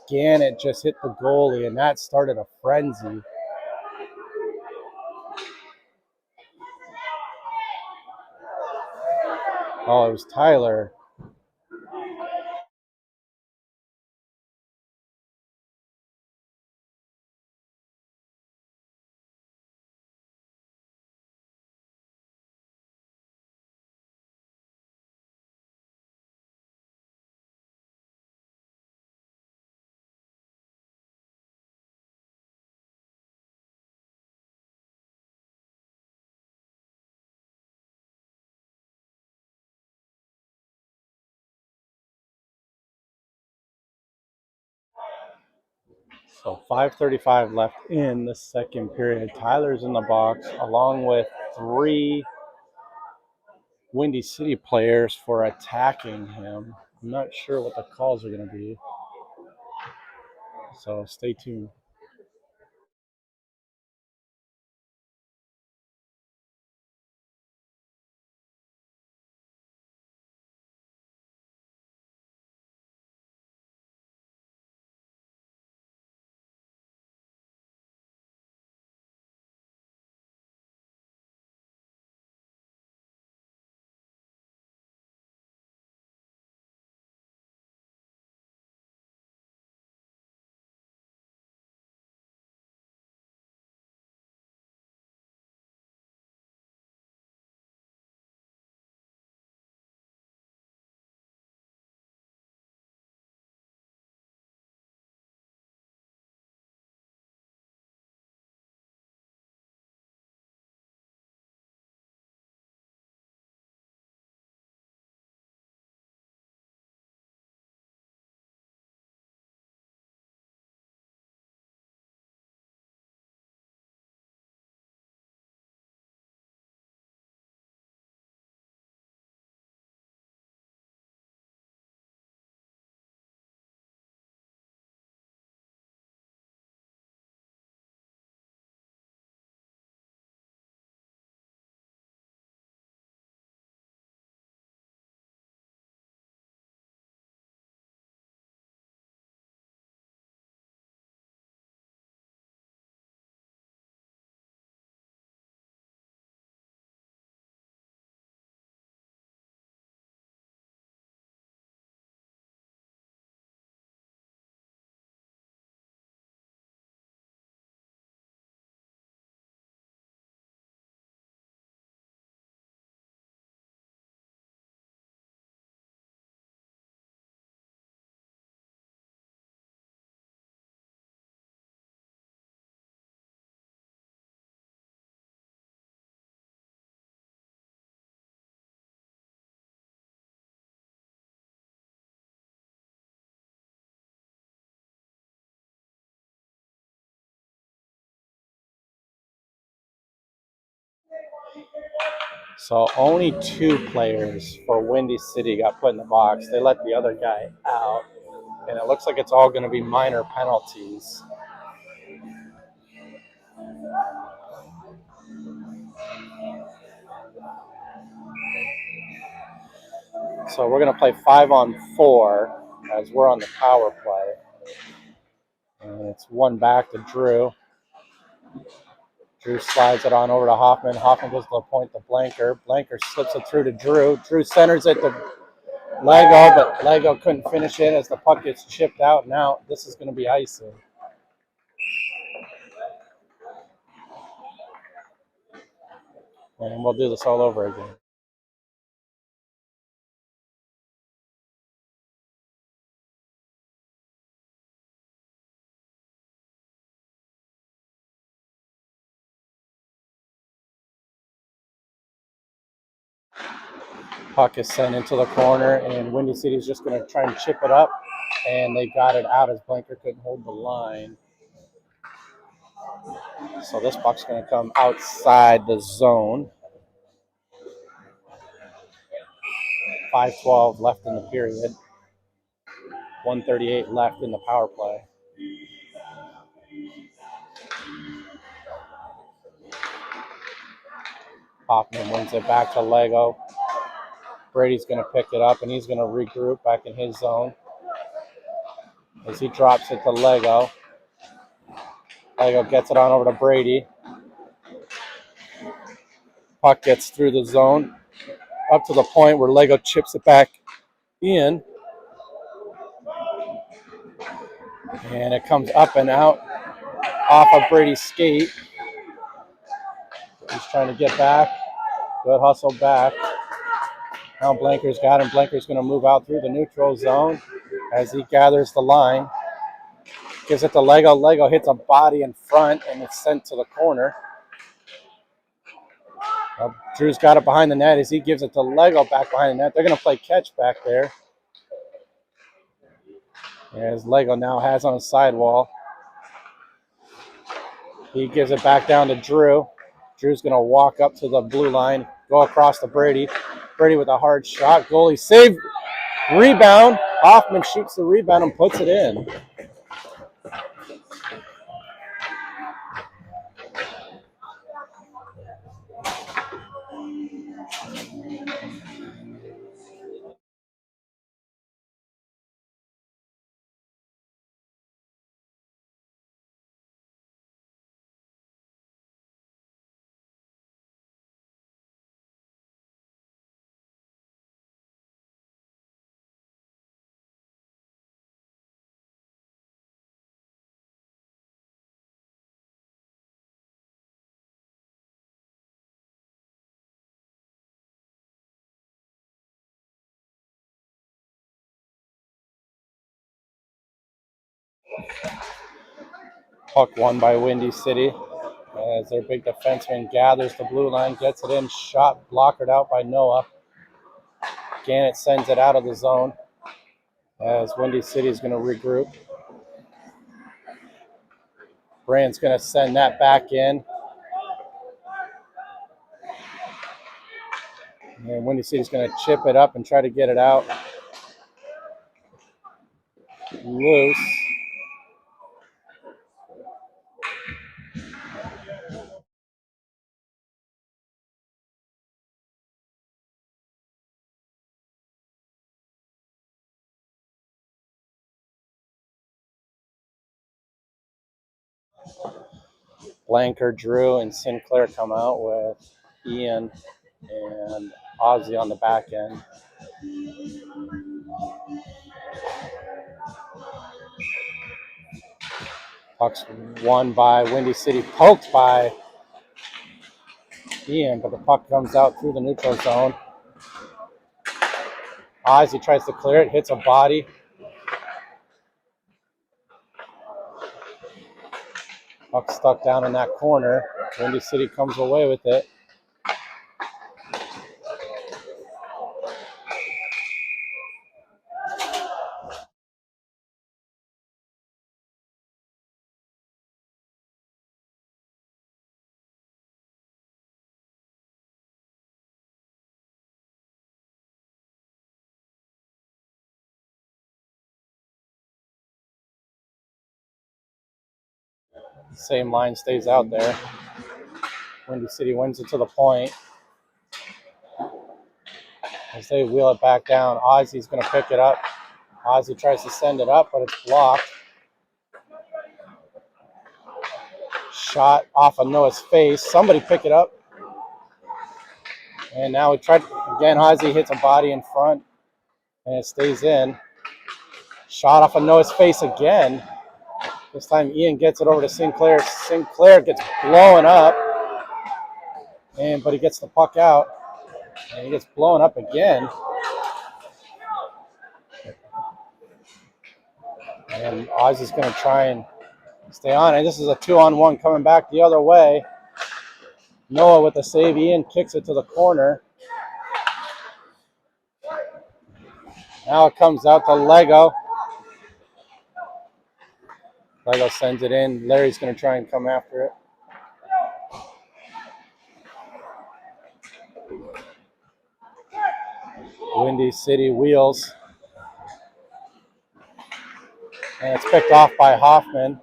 Gannett just hit the goalie, and that started a frenzy. Oh, it was Tyler. So 5:35 left in the second period. Tyler's in the box along with 3 Windy City players for attacking him. I'm not sure what the calls are going to be. So stay tuned. So only 2 players for Windy City got put in the box. They let the other guy out. And it looks like it's all going to be minor penalties. So we're going to play 5-on-4 as we're on the power play. And it's 1 back to Drew. Drew slides it on over to Hoffman. Hoffman goes to the point to Blanker. Blanker slips it through to Drew. Drew centers it to Lego, but Lego couldn't finish it as the puck gets chipped out and out. This is going to be icing. And we'll do this all over again. Puck is sent into the corner, and Windy City is just going to try and chip it up, and they got it out as Blanker couldn't hold the line. So this puck's going to come outside the zone. 5:12 left in the period. 1:38 left in the power play. Hoffman wins it back to Lego. Brady's going to pick it up, and he's going to regroup back in his zone as he drops it to Lego. Lego gets it on over to Brady. Puck gets through the zone. up to the point where Lego chips it back in. And it comes up and out off of Brady's skate. He's trying to get back. Good hustle back. Now Blanker's got him. Blanker's going to move out through the neutral zone as he gathers the line. Gives it to Lego. Lego hits a body in front and it's sent to the corner. Drew's got it behind the net as he gives it to Lego back behind the net. They're going to play catch back there. As Lego now has on his sidewall. He gives it back down to Drew. Drew's going to walk up to the blue line, go across to Brady. Brady with a hard shot. Goalie save. Rebound. Hoffman shoots the rebound and puts it in. Puck won by Windy City as their big defenseman gathers the blue line, gets it in, shot blockered out by Noah. Gannett sends it out of the zone as Windy City is going to regroup. Brand's going to send that back in. And Windy City's going to chip it up and try to get it out. Loose. Blanker, Drew, and Sinclair come out with Ian and Ozzy on the back end. Puck's won by Windy City, poked by Ian, but the puck comes out through the neutral zone. Ozzy tries to clear it, hits a body. Puck stuck down in that corner. Windy City comes away with it. Same line stays out there. Windy City wins it to the point. As they wheel it back down, Ozzy's going to pick it up. Ozzy tries to send it up, but it's blocked. Shot off of Noah's face. Somebody pick it up. And now we tried again. Ozzy hits a body in front, and it stays in. Shot off of Noah's face again. This time Ian gets it over to Sinclair. Sinclair gets blown up, but he gets the puck out, and he gets blown up again. And Ozzy's going to try and stay on it. This is a 2-on-1 coming back the other way. Noah with the save. Ian kicks it to the corner. Now it comes out to Lego. Lego sends it in. Larry's going to try and come after it. Windy City wheels. And it's picked off by Hoffman.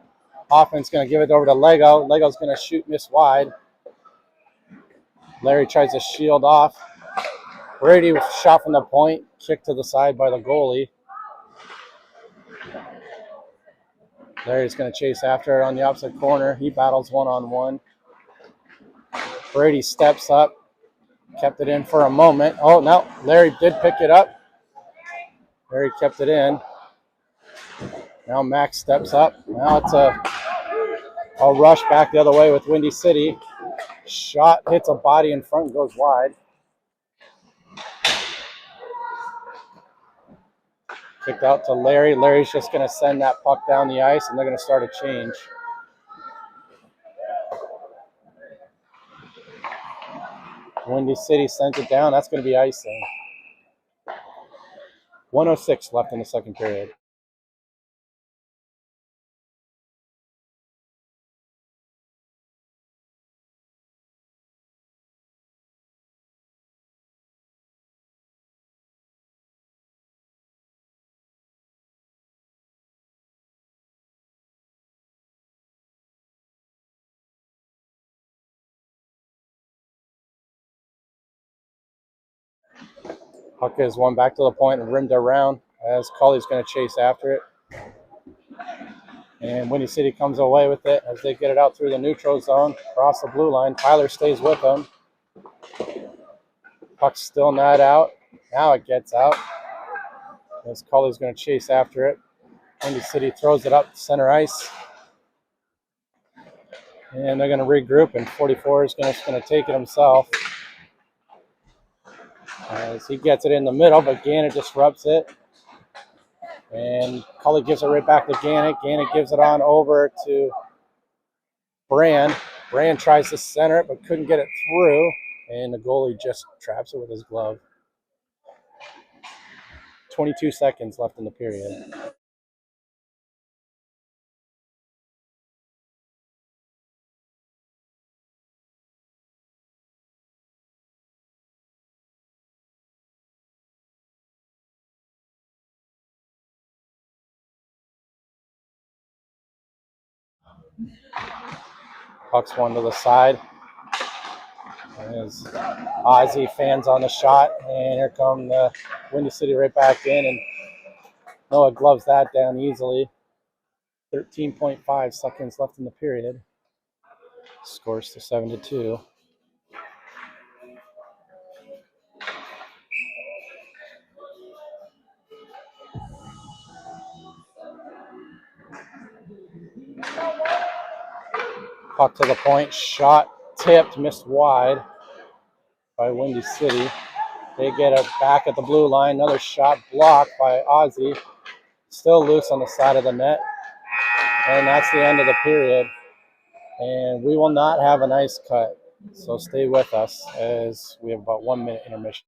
Hoffman's going to give it over to Lego. Lego's going to shoot, miss wide. Larry tries to shield off. Brady shot from the point, kicked to the side by the goalie. Larry's going to chase after it on the opposite corner. He battles one-on-one. Brady steps up, Kept it in for a moment. Oh, no, Larry did pick it up. Larry kept it in. Now Max steps up. Now it's a rush back the other way with Windy City. Shot hits a body in front and goes wide. Kicked out to Larry. Larry's just going to send that puck down the ice, and they're going to start a change. Windy City sent it down. That's going to be icing. 1:06 left in the second period. Puck is one back to the point and rimmed around as Cully's going to chase after it. And Windy City comes away with it as they get it out through the neutral zone, across the blue line. Tyler stays with them. Puck's still not out. Now it gets out as Cully's going to chase after it. Windy City throws it up center ice. And they're going to regroup, and 44 is going to take it himself. As he gets it in the middle, but Gannett disrupts it. And Cully gives it right back to Gannett. Gannett gives it on over to Brand. Brand tries to center it, but couldn't get it through. And the goalie just traps it with his glove. 22 seconds left in the period. Puck's one to the side. There's Ozzy fans on the shot, and here come the Windy City right back in, and Noah gloves that down easily. 13.5 seconds left in the period. Scores to 7-2. Puck to the point, shot tipped, missed wide by Windy City. They get it back at the blue line. Another shot blocked by Ozzy. Still loose on the side of the net. And that's the end of the period. And we will not have an ice cut. So stay with us as we have about 1 minute intermission.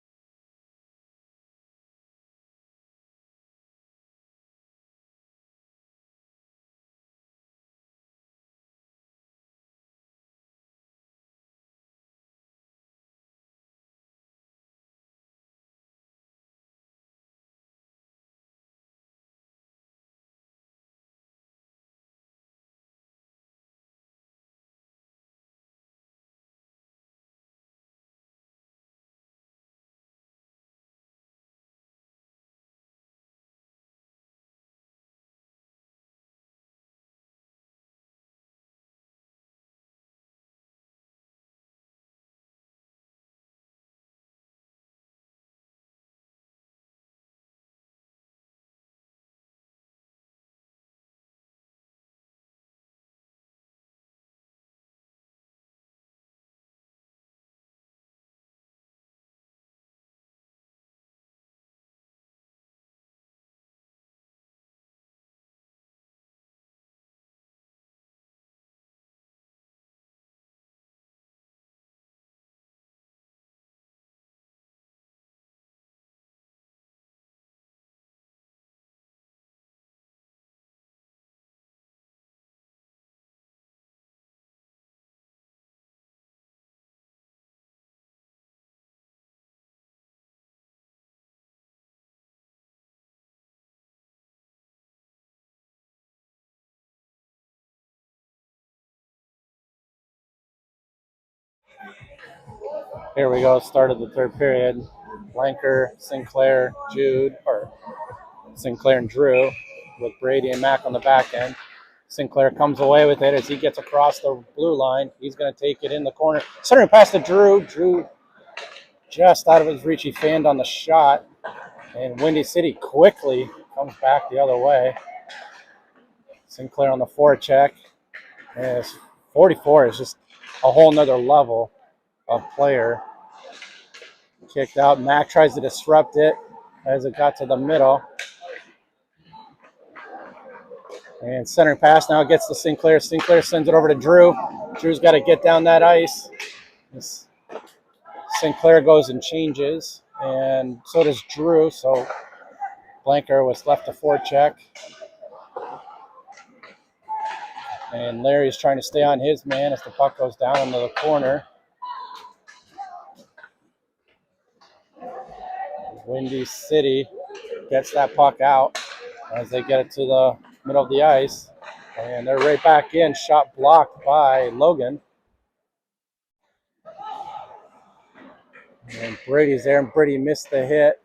Here we go, start of the third period. Blanker, Sinclair, Sinclair and Drew with Brady and Mack on the back end. Sinclair comes away with it as he gets across the blue line. He's going to take it in the corner. Centering pass to Drew. Drew just out of his reach. He fanned on the shot, and Windy City quickly comes back the other way. Sinclair on the forecheck. And 44 is just a whole nother level of player. Kicked out. Mac tries to disrupt it as it got to the middle. And center pass now gets to Sinclair. Sinclair sends it over to Drew. Drew's got to get down that ice. Sinclair goes and changes, and so does Drew. So Blanker was left to forecheck. And Larry's trying to stay on his man as the puck goes down into the corner. Windy City gets that puck out as they get it to the middle of the ice. And they're right back in. Shot blocked by Logan. And Brady's there, and Brady missed the hit.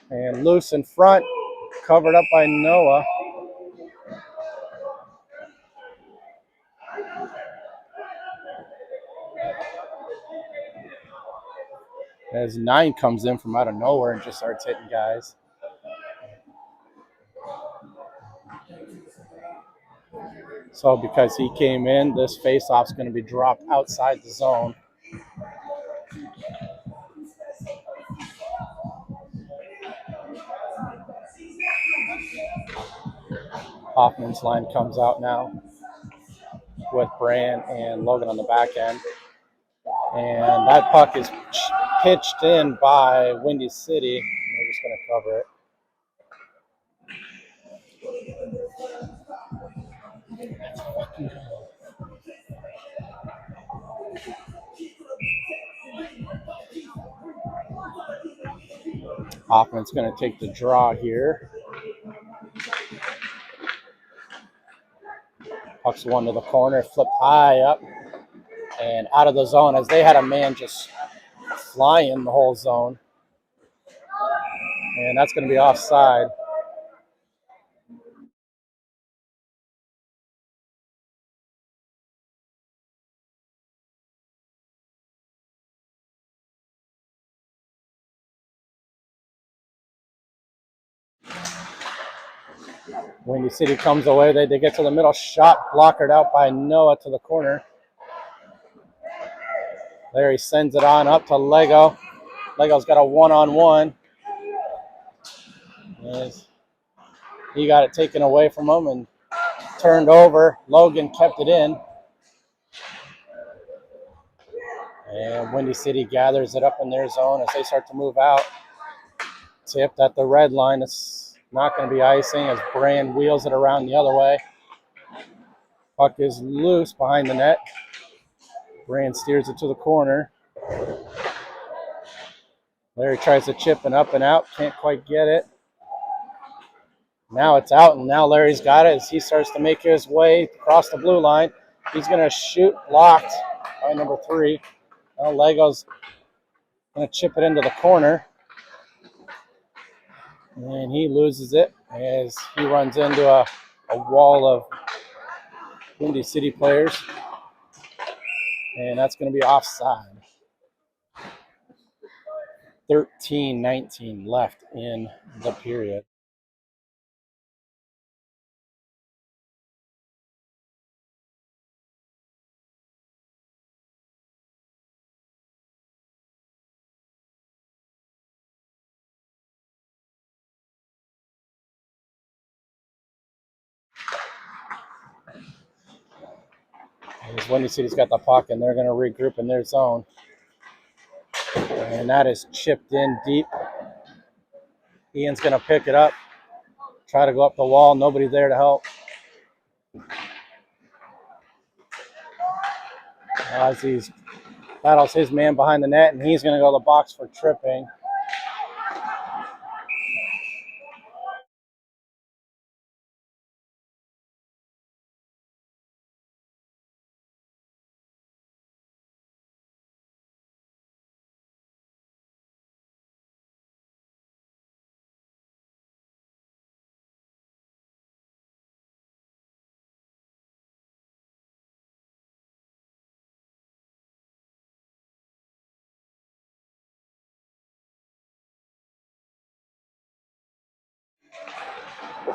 And loose in front, covered up by Noah. As 9 comes in from out of nowhere and just starts hitting guys. So because he came in, this faceoff's going to be dropped outside the zone. Hoffman's line comes out now with Brand and Logan on the back end. And that puck is pitched in by Windy City. They're just going to cover it. Hoffman's going to take the draw here. Puck's one to the corner, flipped high up and out of the zone as they had a man just flying the whole zone. And that's going to be offside. Windy City comes away. They get to the middle. Shot blockered out by Noah to the corner. Larry sends it on up to Lego. Lego's got a one-on-one. He got it taken away from him and turned over. Logan kept it in. And Windy City gathers it up in their zone as they start to move out. Tipped at the red line. It's not going to be icing as Brand wheels it around the other way. Puck is loose behind the net. Brand steers it to the corner. Larry tries to chip and up and out. Can't quite get it. Now it's out, and now Larry's got it as he starts to make his way across the blue line. He's going to shoot, blocked by number 3. Now Lego's going to chip it into the corner. And he loses it as he runs into a wall of Windy City players. And that's going to be offside. 13-19 left in the period. As Windy City's got the puck, and they're going to regroup in their zone. And that is chipped in deep. Ian's going to pick it up, try to go up the wall. Nobody there to help. As he battles his man behind the net, and he's going to go to the box for tripping.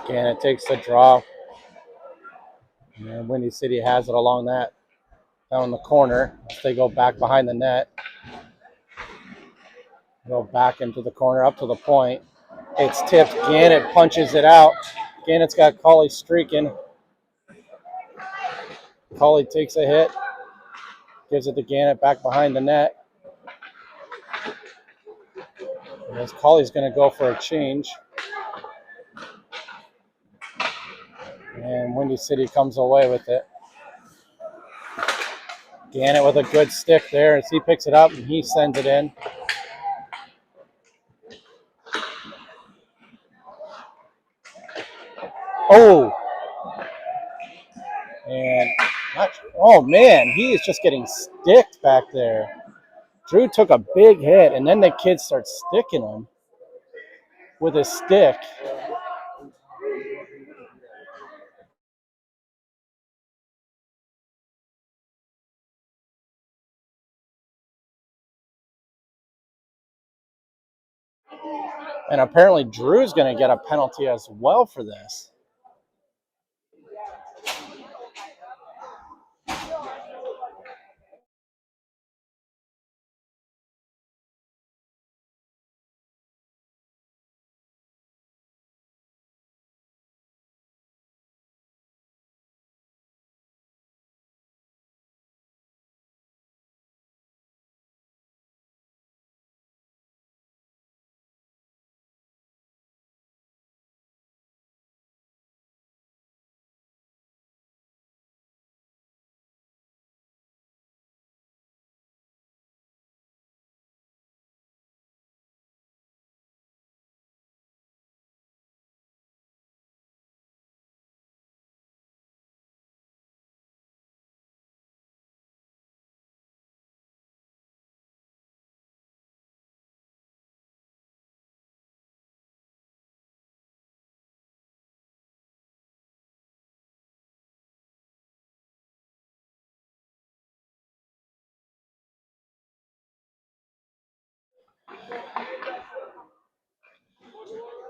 Gannett takes the draw. And Windy City has it along that down the corner. They go back behind the net. Go back into the corner up to the point. It's tipped. Gannett punches it out. Gannett's got Cauley streaking. Cauley takes a hit. Gives it to Gannett back behind the net. As Cauley's going to go for a change. And Windy City comes away with it. Gannett with a good stick there as he picks it up and he sends it in. Oh! And, oh man, he is just getting sticked back there. Drew took a big hit and then the kid starts sticking him with his stick. And apparently Drew's going to get a penalty as well for this.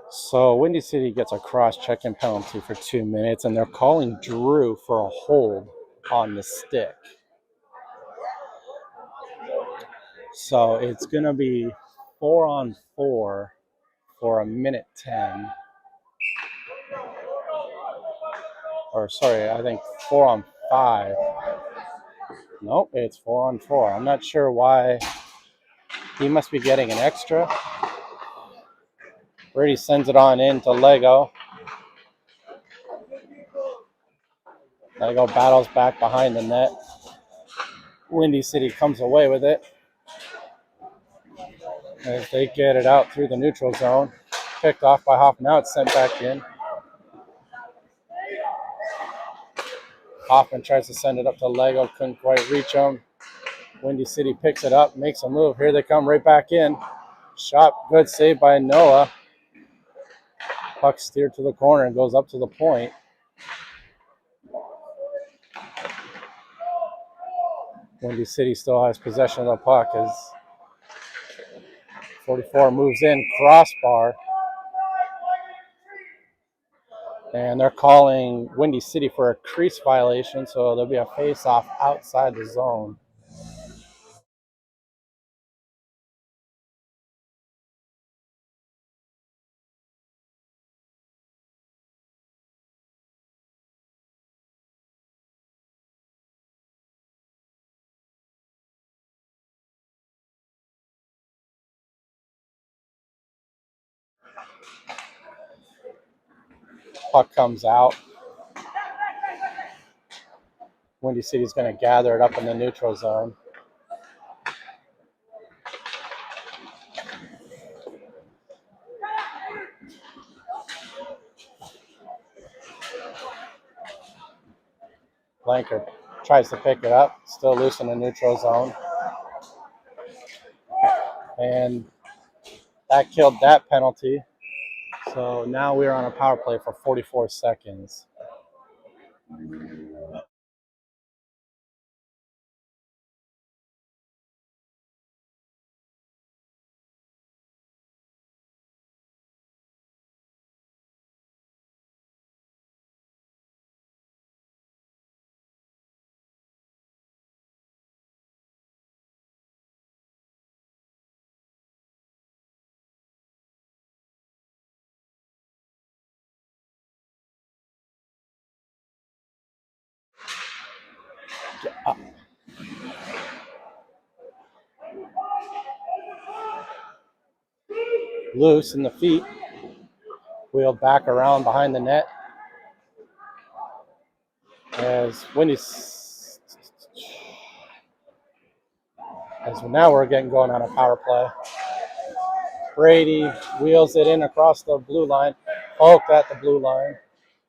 So Windy City gets a cross-checking penalty for 2 minutes, and they're calling Drew for a hold on the stick. So it's going to be 4-on-4 for 1:10. Or sorry, I think 4-on-5. Nope, it's 4-on-4. I'm not sure why. He must be getting an extra. Brady sends it on in to Lego. Lego battles back behind the net. Windy City comes away with it as they get it out through the neutral zone. Picked off by Hoffman. Now it's sent back in. Hoffman tries to send it up to Lego. Couldn't quite reach him. Windy City picks it up, makes a move. Here they come right back in. Shot, good save by Noah. Puck steered to the corner and goes up to the point. Windy City still has possession of the puck as 44 moves in, crossbar. And they're calling Windy City for a crease violation, so there'll be a face-off outside the zone. Puck comes out. Windy City's going to gather it up in the neutral zone. Blanker tries to pick it up, still loose in the neutral zone. And that killed that penalty. So now we're on a power play for 44 seconds. Loose in the feet. Wheeled back around behind the net. As now we're getting going on a power play. Brady wheels it in across the blue line, poked at the blue line,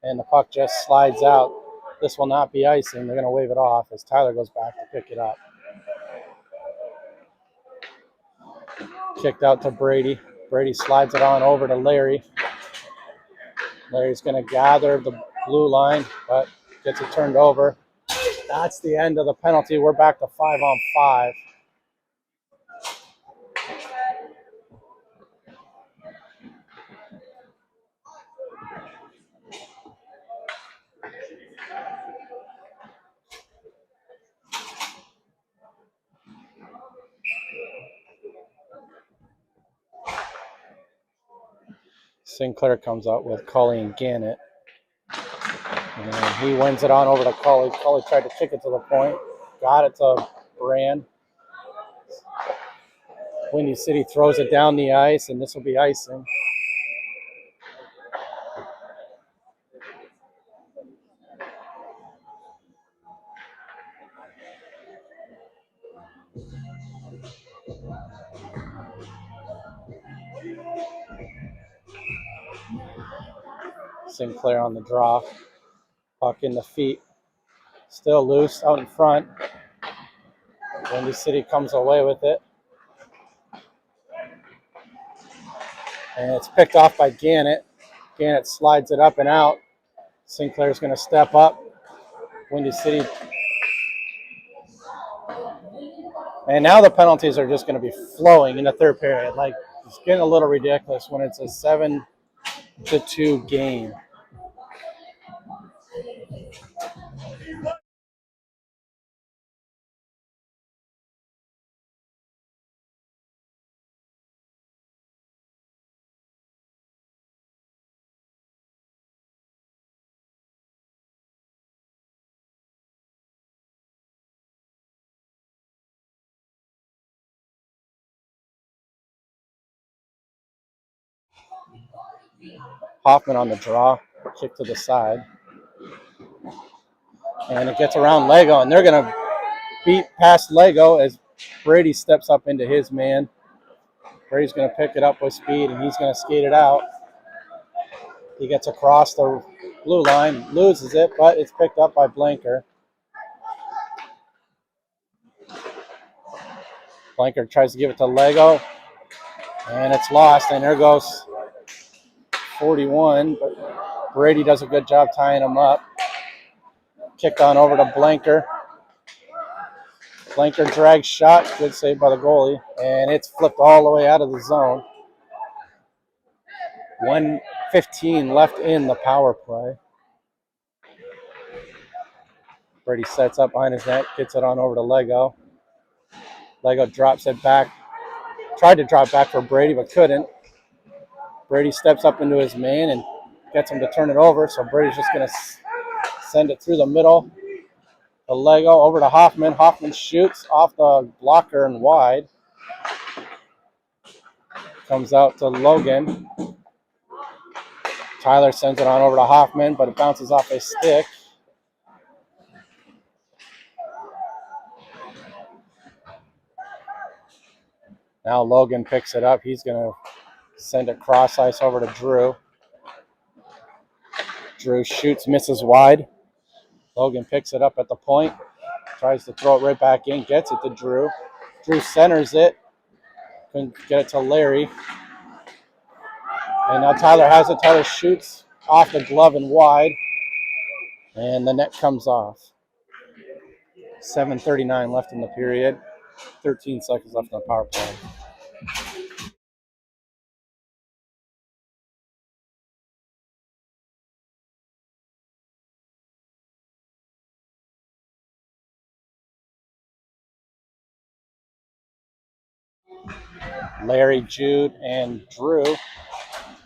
and the puck just slides out. This will not be icing. They're going to wave it off as Tyler goes back to pick it up. Kicked out to Brady. Brady slides it on over to Larry. Larry's going to gather the blue line, but gets it turned over. That's the end of the penalty. We're back to 5-on-5. Sinclair comes out with Colleen Gannett. And he wins it on over to Cully. Cully tried to kick it to the point. Got it to Brand. Windy City throws it down the ice, and this will be icing. Sinclair on the draw. Puck in the feet. Still loose out in front. Windy City comes away with it. And it's picked off by Gannett. Gannett slides it up and out. Sinclair's going to step up. Windy City. And now the penalties are just going to be flowing in the third period. Like, it's getting a little ridiculous when it's a 7-2 game. Hoffman on the draw, kick to the side. And it gets around Lego, and they're going to beat past Lego as Brady steps up into his man. Brady's going to pick it up with speed, and he's going to skate it out. He gets across the blue line, loses it, but it's picked up by Blanker. Blanker tries to give it to Lego, and it's lost, and there goes 41, but Brady does a good job tying him up. Kicked on over to Blanker. Blanker drags shot, good save by the goalie, and it's flipped all the way out of the zone. 1:15 left in the power play. Brady sets up behind his net, gets it on over to Lego. Lego drops it back. Tried to drop back for Brady, but couldn't. Brady steps up into his man and gets him to turn it over, so Brady's just going to send it through the middle. The Lego over to Hoffman. Hoffman shoots off the blocker and wide. Comes out to Logan. Tyler sends it on over to Hoffman, but it bounces off his stick. Now Logan picks it up. He's going to send it cross ice over to Drew. Drew shoots, misses wide. Logan picks it up at the point. Tries to throw it right back in. Gets it to Drew. Drew centers it. Couldn't get it to Larry. And now Tyler has it. Tyler shoots off the glove and wide. And the net comes off. 7:39 left in the period. 13 seconds left in the power play. Larry, Jude, and Drew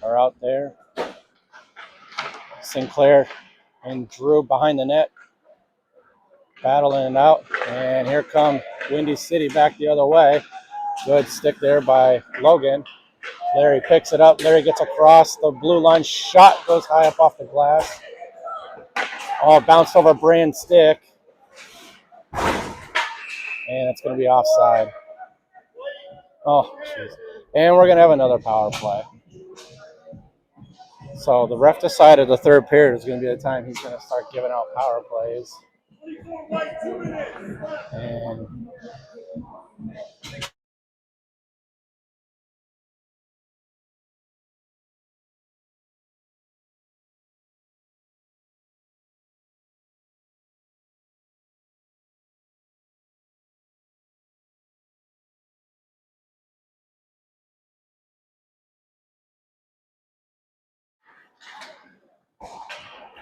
are out there. Sinclair and Drew behind the net. battling it out. And here come Windy City back the other way. Good stick there by Logan. Larry picks it up. Larry gets across the blue line. Shot goes high up off the glass. Oh, bounced over Brand's stick. And it's going to be offside. Oh, jeez. And we're going to have another power play. So the ref decided the third period is going to be the time he's going to start giving out power plays. And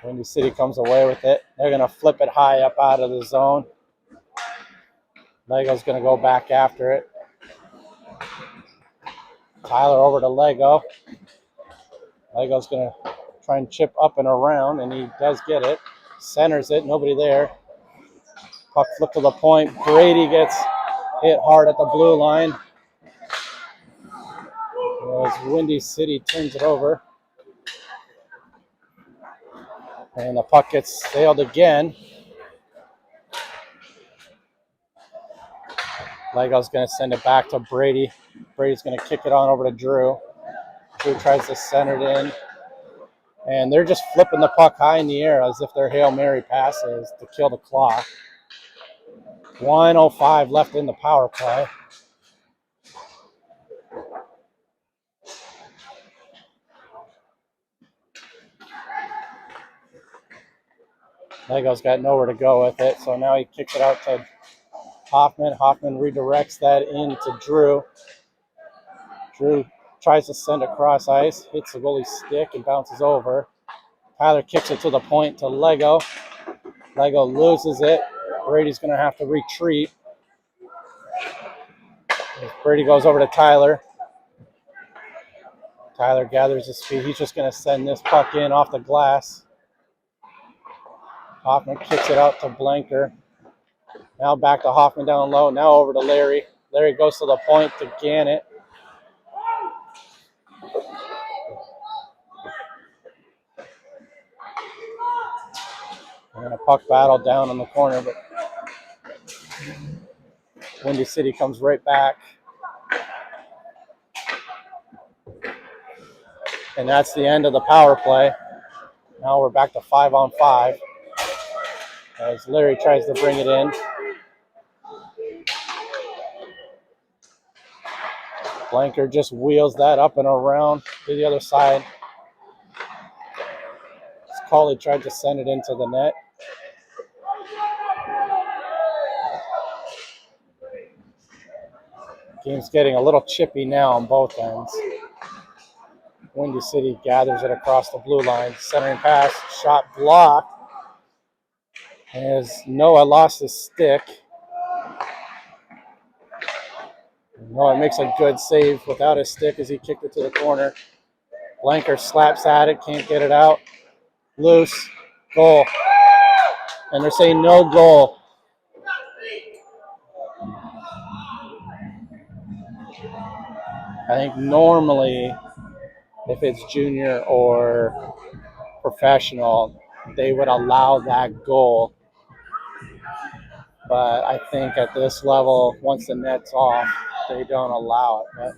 Windy City comes away with it. They're going to flip it high up out of the zone. Lego's going to go back after it. Tyler over to Lego. Lego's going to try and chip up and around, and he does get it. Centers it, nobody there. Puck flipped to the point. Brady gets hit hard at the blue line. As Windy City turns it over. And the puck gets sailed again. Lego's going to send it back to Brady. Brady's going to kick it on over to Drew. Drew tries to center it in. And they're just flipping the puck high in the air as if they're Hail Mary passes to kill the clock. 1:05 left in the power play. Lego's got nowhere to go with it, so now he kicks it out to Hoffman. Hoffman redirects that into Drew. Drew tries to send across ice, hits the goalie's stick and bounces over. Tyler kicks it to the point to Lego. Lego loses it. Brady's going to have to retreat. Brady goes over to Tyler. Tyler gathers his speed. He's just going to send this puck in off the glass. Hoffman kicks it out to Blanker. Now back to Hoffman down low. Now over to Larry. Larry goes to the point to Gannett. And a puck battle down in the corner, but Windy City comes right back. And that's the end of the power play. Now we're back to 5-on-5 as Larry tries to bring it in. Blanker just wheels that up and around to the other side. Cauley tried to send it into the net. Game's getting a little chippy now on both ends. Windy City gathers it across the blue line. Centering pass, shot blocked. As Noah lost his stick. Noah makes a good save without his stick as he kicked it to the corner. Blanker slaps at it, can't get it out. Loose, goal. And they're saying no goal. I think normally, if it's junior or professional, they would allow that goal. But I think at this level, once the net's off, they don't allow it. But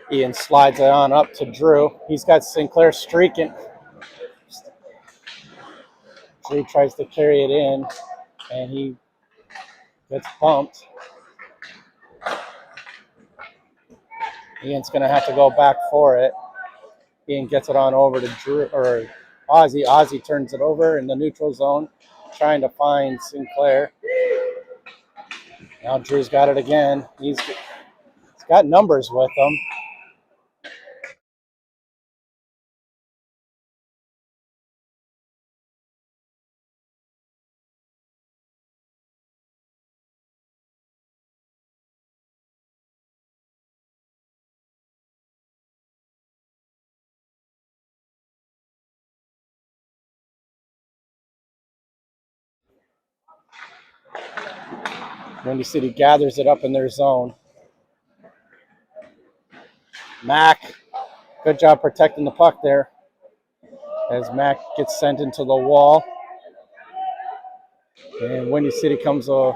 Ian slides it on up to Drew. He's got Sinclair streaking. Drew tries to carry it in, and he gets bumped. Ian's going to have to go back for it. Ian gets it on over to Drew, or Ozzy. Ozzy turns it over in the neutral zone, trying to find Sinclair. Now Drew's got it again. He's got numbers with him. Windy City gathers it up in their zone. Mack, good job protecting the puck there as Mack gets sent into the wall. And Windy City comes away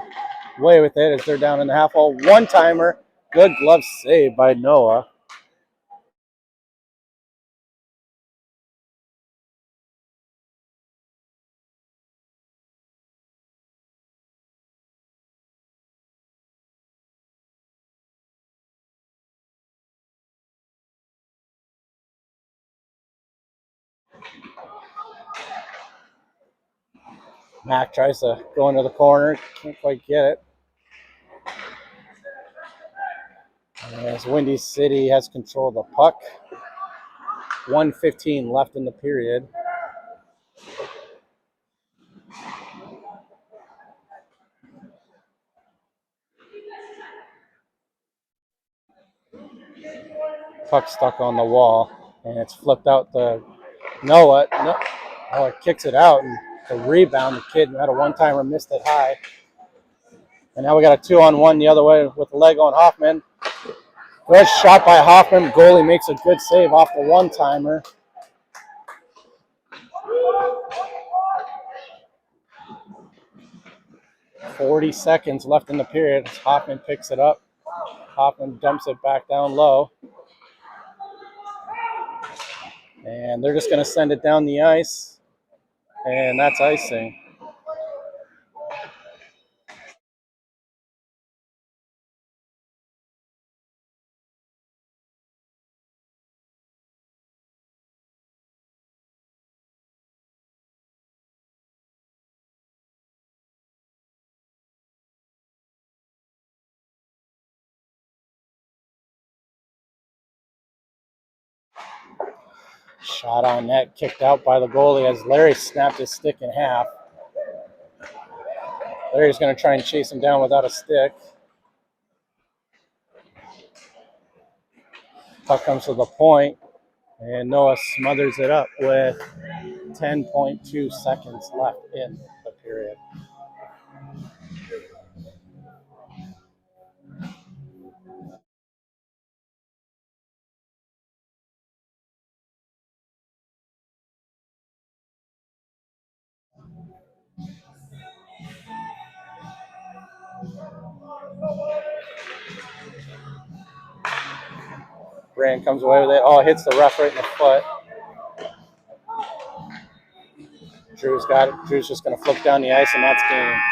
with it as they're down in the half wall. One-timer, good glove save by Noah. Mack tries to go into the corner, can't quite get it. As Windy City has control of the puck. 1:15 left in the period. Puck stuck on the wall, and it's flipped out to Noah. Noah kicks it out, and the rebound, the kid had a one-timer, missed it high. And now we got a 2-on-1 the other way with the leg on Hoffman. Good shot by Hoffman. Goalie makes a good save off the one-timer. .40 seconds left in the period. Hoffman picks it up. Hoffman dumps it back down low. And they're just going to send it down the ice. And that's icing. Shot on net, kicked out by the goalie as Larry snapped his stick in half. Larry's going to try and chase him down without a stick. Puck comes to the point, and Noah smothers it up with 10.2 seconds left in the period. Brand comes away with it. Oh, hits the ref right in the foot. Drew's got it. Drew's just going to flip down the ice, and that's game.